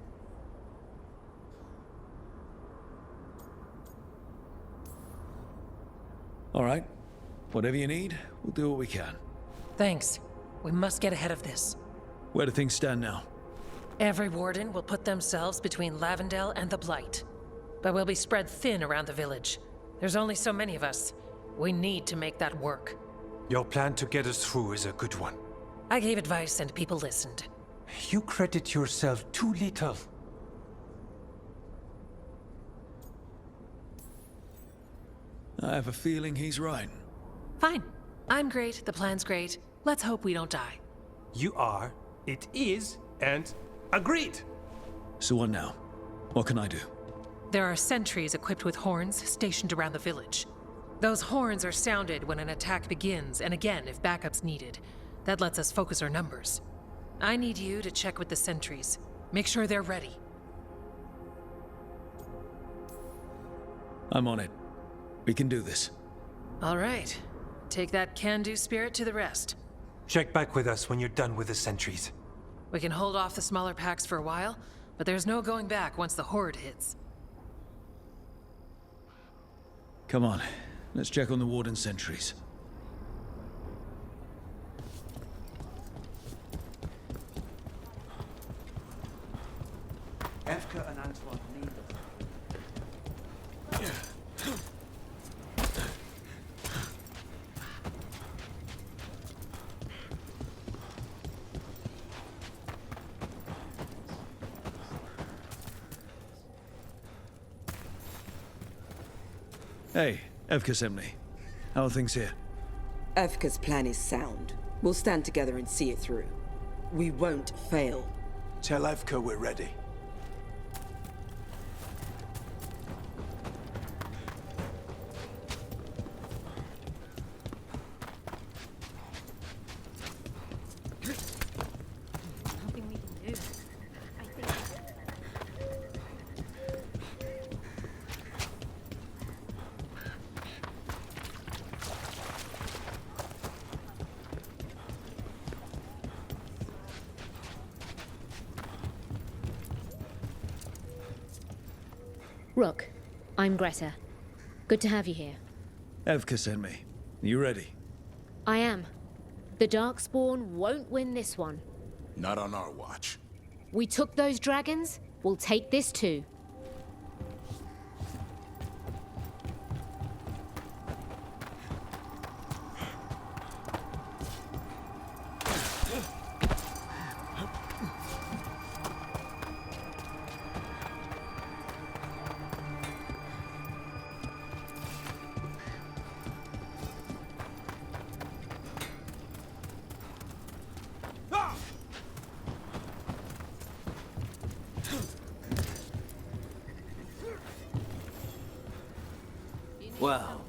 [SPEAKER 2] All right. Whatever you need, we'll do what we can.
[SPEAKER 15] Thanks. We must get ahead of this.
[SPEAKER 2] Where do things stand now?
[SPEAKER 15] Every warden will put themselves between Lavendel and the Blight. But we'll be spread thin around the village. There's only so many of us. We need to make that work.
[SPEAKER 22] Your plan to get us through is a good one.
[SPEAKER 15] I gave advice and people listened.
[SPEAKER 21] You credit yourself too little.
[SPEAKER 2] I have a feeling he's right.
[SPEAKER 15] Fine. I'm great, the plan's great. Let's hope we don't die.
[SPEAKER 22] You are, it is, and agreed.
[SPEAKER 2] So what now? What can I do?
[SPEAKER 15] There are sentries equipped with horns stationed around the village. Those horns are sounded when an attack begins, and again if backup's needed. That lets us focus our numbers. I need you to check with the sentries. Make sure they're ready.
[SPEAKER 2] I'm on it. We can do this.
[SPEAKER 15] All right. Take that can-do spirit to the rest.
[SPEAKER 22] Check back with us when you're done with the sentries.
[SPEAKER 15] We can hold off the smaller packs for a while, but there's no going back once the horde hits.
[SPEAKER 2] Come on. Let's check on the Warden sentries.
[SPEAKER 21] Evka and Antoine need
[SPEAKER 2] Hey, Evka sent me. How are things here?
[SPEAKER 18] Evka's plan is sound. We'll stand together and see it through. We won't fail.
[SPEAKER 8] Tell Evka we're ready.
[SPEAKER 17] Rook, I'm Greta. Good to have you here.
[SPEAKER 2] Evka sent me. You ready?
[SPEAKER 17] I am. The Darkspawn won't win this one.
[SPEAKER 12] Not on our watch.
[SPEAKER 17] We took those dragons, we'll take this too.
[SPEAKER 19] Well,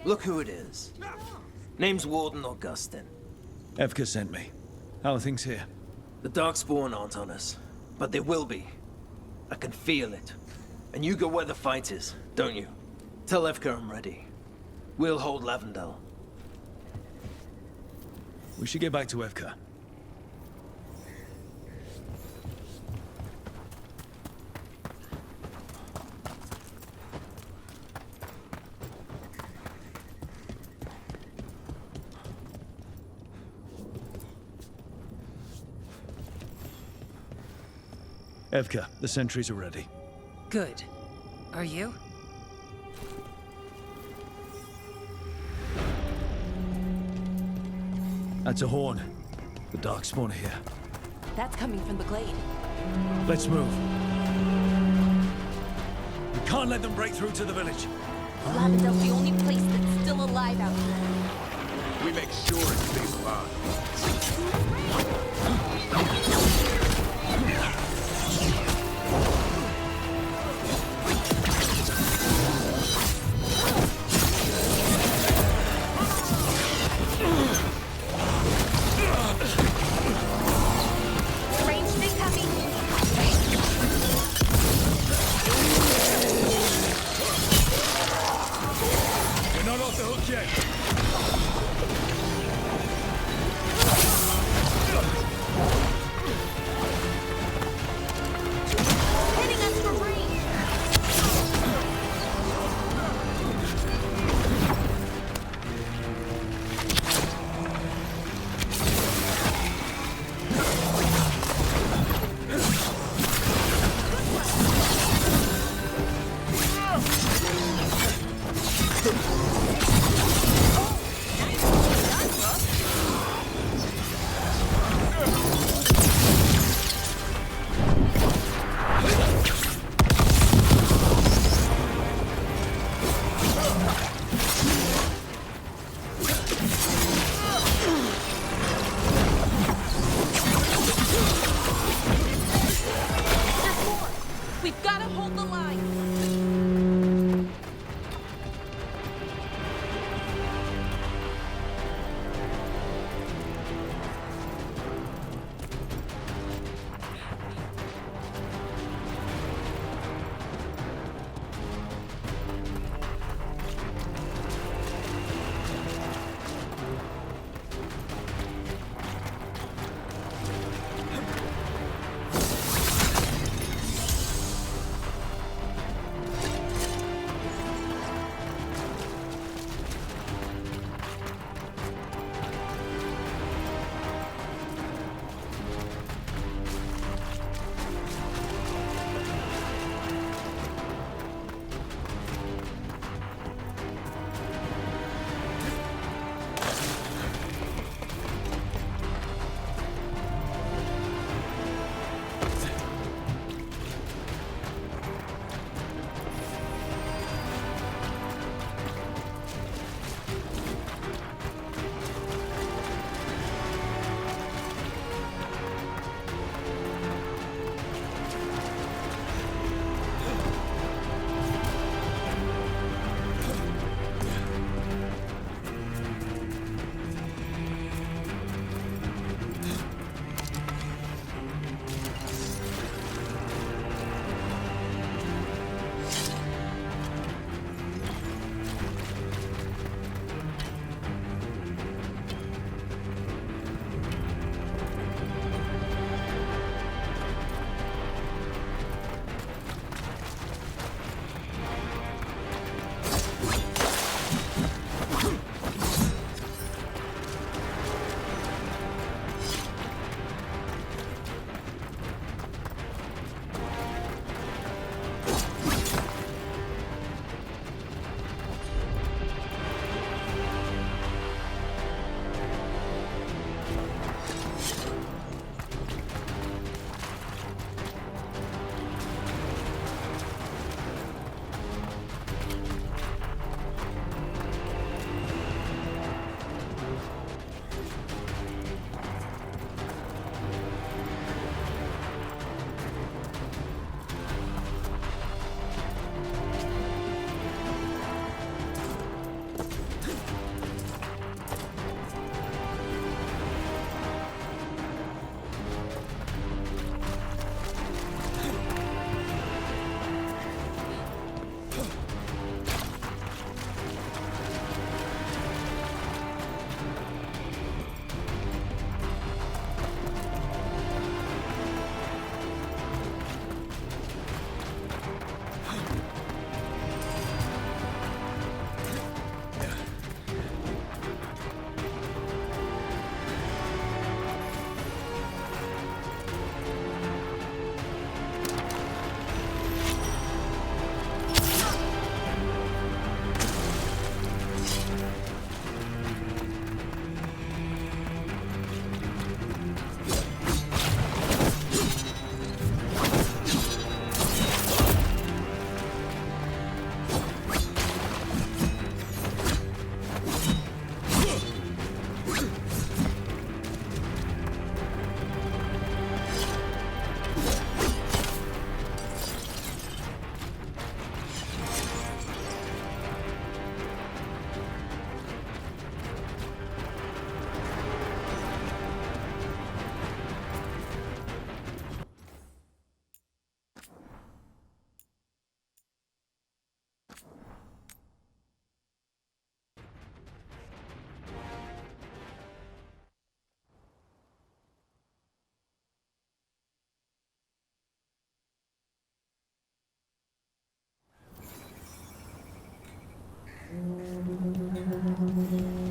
[SPEAKER 19] look who it is. Name's Warden Augustin.
[SPEAKER 2] Evka sent me. How are things here?
[SPEAKER 19] The Darkspawn aren't on us, but they will be. I can feel it. And you go where the fight is, don't you? Tell Evka I'm ready. We'll hold Lavendel.
[SPEAKER 2] We should get back to Evka. Evka, the sentries are ready.
[SPEAKER 15] Good. Are you?
[SPEAKER 2] That's a horn. The Darkspawn are here.
[SPEAKER 4] That's coming from the glade.
[SPEAKER 2] Let's move. We can't let them break through to the village.
[SPEAKER 6] Lavendel's the only place that's still alive out here.
[SPEAKER 12] We make sure it stays alive.
[SPEAKER 2] We're not off the hook yet.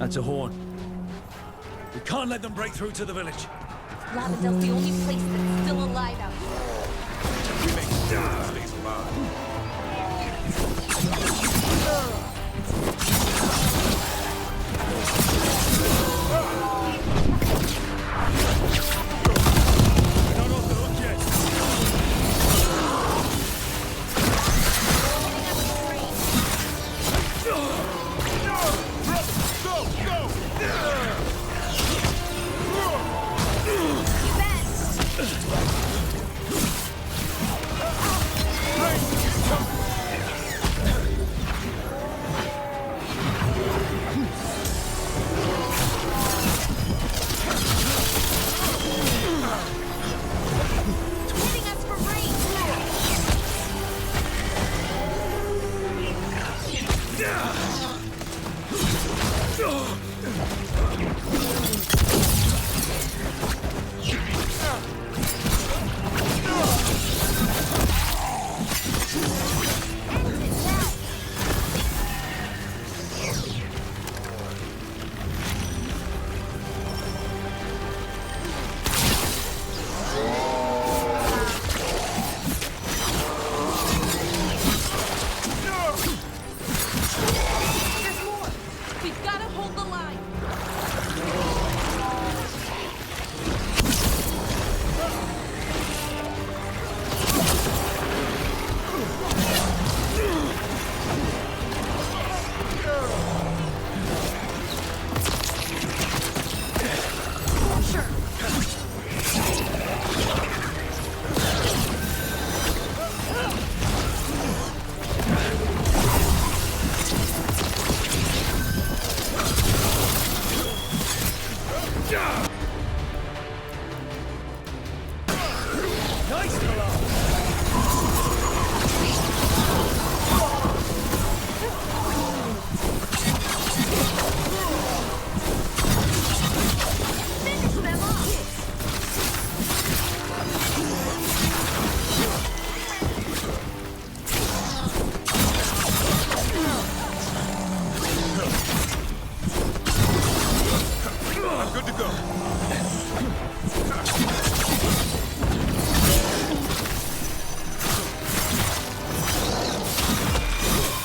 [SPEAKER 2] That's a horn. We can't let them break through to the village.
[SPEAKER 6] Lavendel's the only place that's still alive out here.
[SPEAKER 12] We make sure it stays alive.
[SPEAKER 2] Not off the hook yet.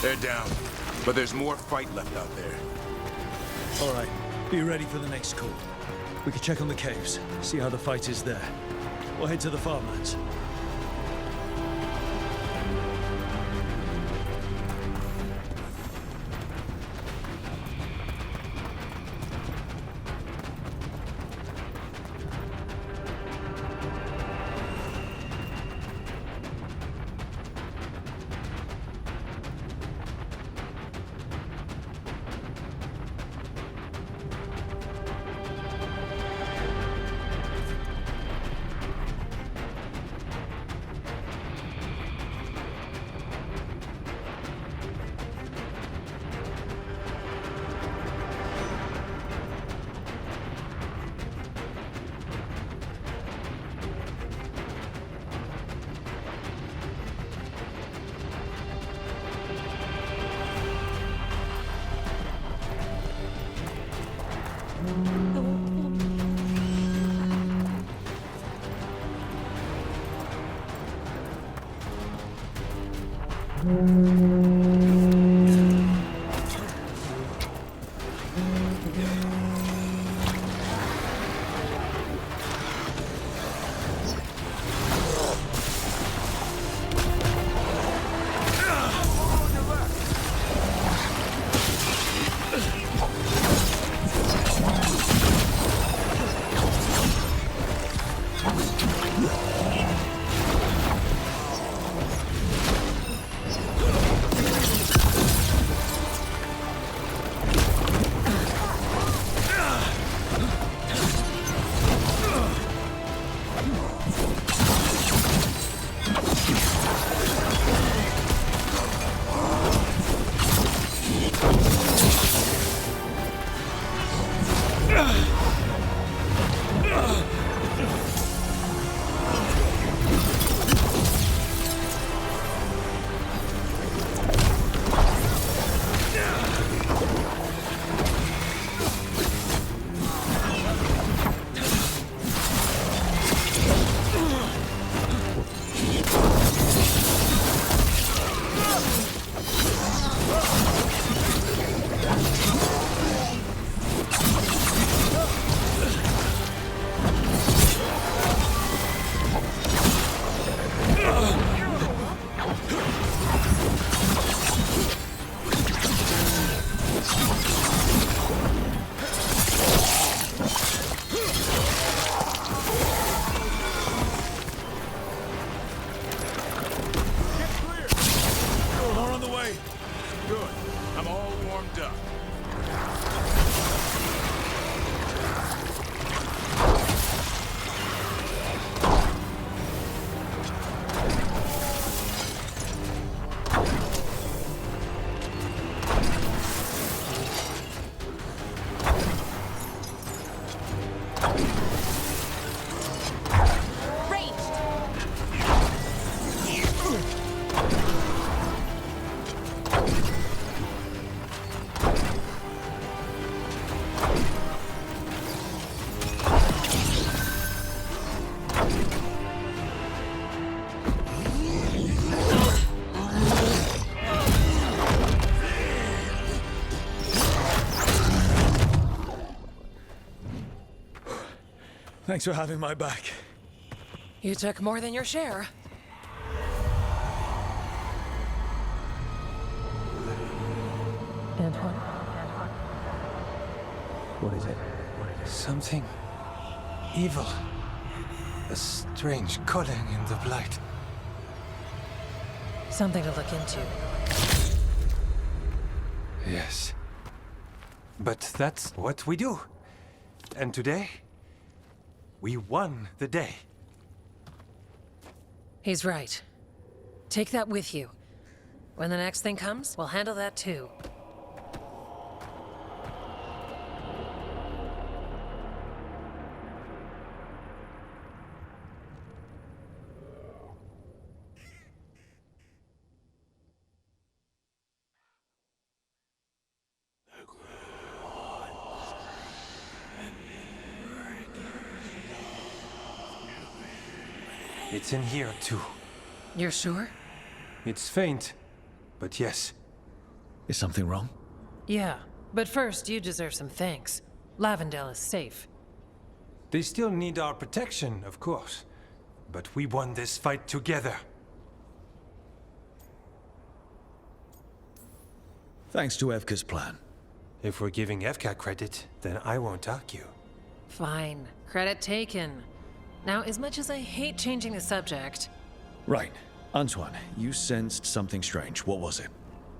[SPEAKER 12] They're down, but there's more fight left out there.
[SPEAKER 2] All right, be ready for the next call. We can check on the caves, see how the fight is there. We'll head to the farmlands. Thanks for having my back.
[SPEAKER 15] You took more than your share. Antoine?
[SPEAKER 22] What is it? Something evil. A strange calling in the blight.
[SPEAKER 15] Something to look into.
[SPEAKER 22] Yes. But that's what we do. And today, we won the day.
[SPEAKER 15] He's right. Take that with you. When the next thing comes, we'll handle that too.
[SPEAKER 22] It's in here, too.
[SPEAKER 15] You're sure?
[SPEAKER 22] It's faint, but yes.
[SPEAKER 2] Is something wrong?
[SPEAKER 15] Yeah, but first you deserve some thanks. Lavendale is safe.
[SPEAKER 22] They still need our protection, of course. But we won this fight together.
[SPEAKER 2] Thanks to Evka's plan.
[SPEAKER 22] If we're giving Evka credit, then I won't argue.
[SPEAKER 15] Fine. Credit taken. Now, as much as I hate changing the subject...
[SPEAKER 2] Right. Antoine, you sensed something strange. What was it?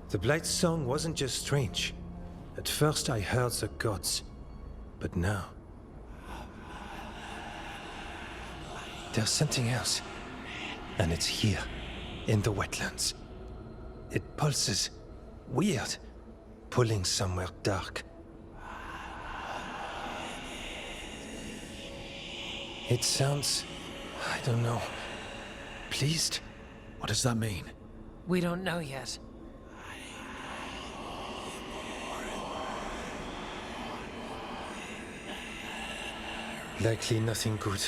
[SPEAKER 22] The Blight's song wasn't just strange. At first I heard the gods. But now... there's something else. And it's here, in the wetlands. It pulses. Weird. Pulling somewhere dark. It sounds... I don't know. Pleased?
[SPEAKER 2] What does that mean?
[SPEAKER 15] We don't know yet.
[SPEAKER 22] Likely nothing good.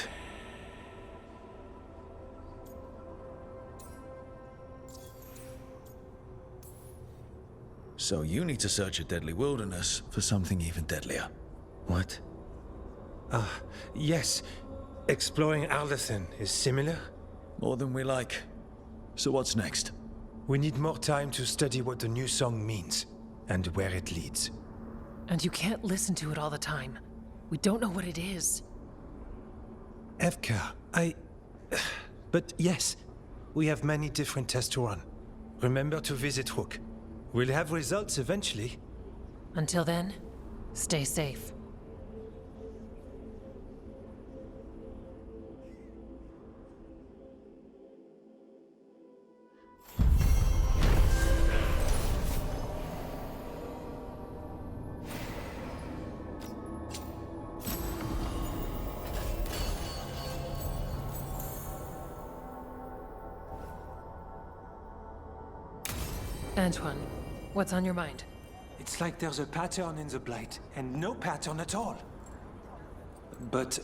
[SPEAKER 2] So you need to search a deadly wilderness for something even deadlier.
[SPEAKER 22] What? Yes. Exploring Alderson is similar?
[SPEAKER 2] More than we like. So what's next?
[SPEAKER 22] We need more time to study what the new song means, and where it leads.
[SPEAKER 15] And you can't listen to it all the time. We don't know what it is.
[SPEAKER 22] Evka, But yes, we have many different tests to run. Remember to visit Rook. We'll have results eventually.
[SPEAKER 15] Until then, stay safe. Antoine, what's on your mind?
[SPEAKER 22] It's like there's a pattern in the Blight, and no pattern at all. But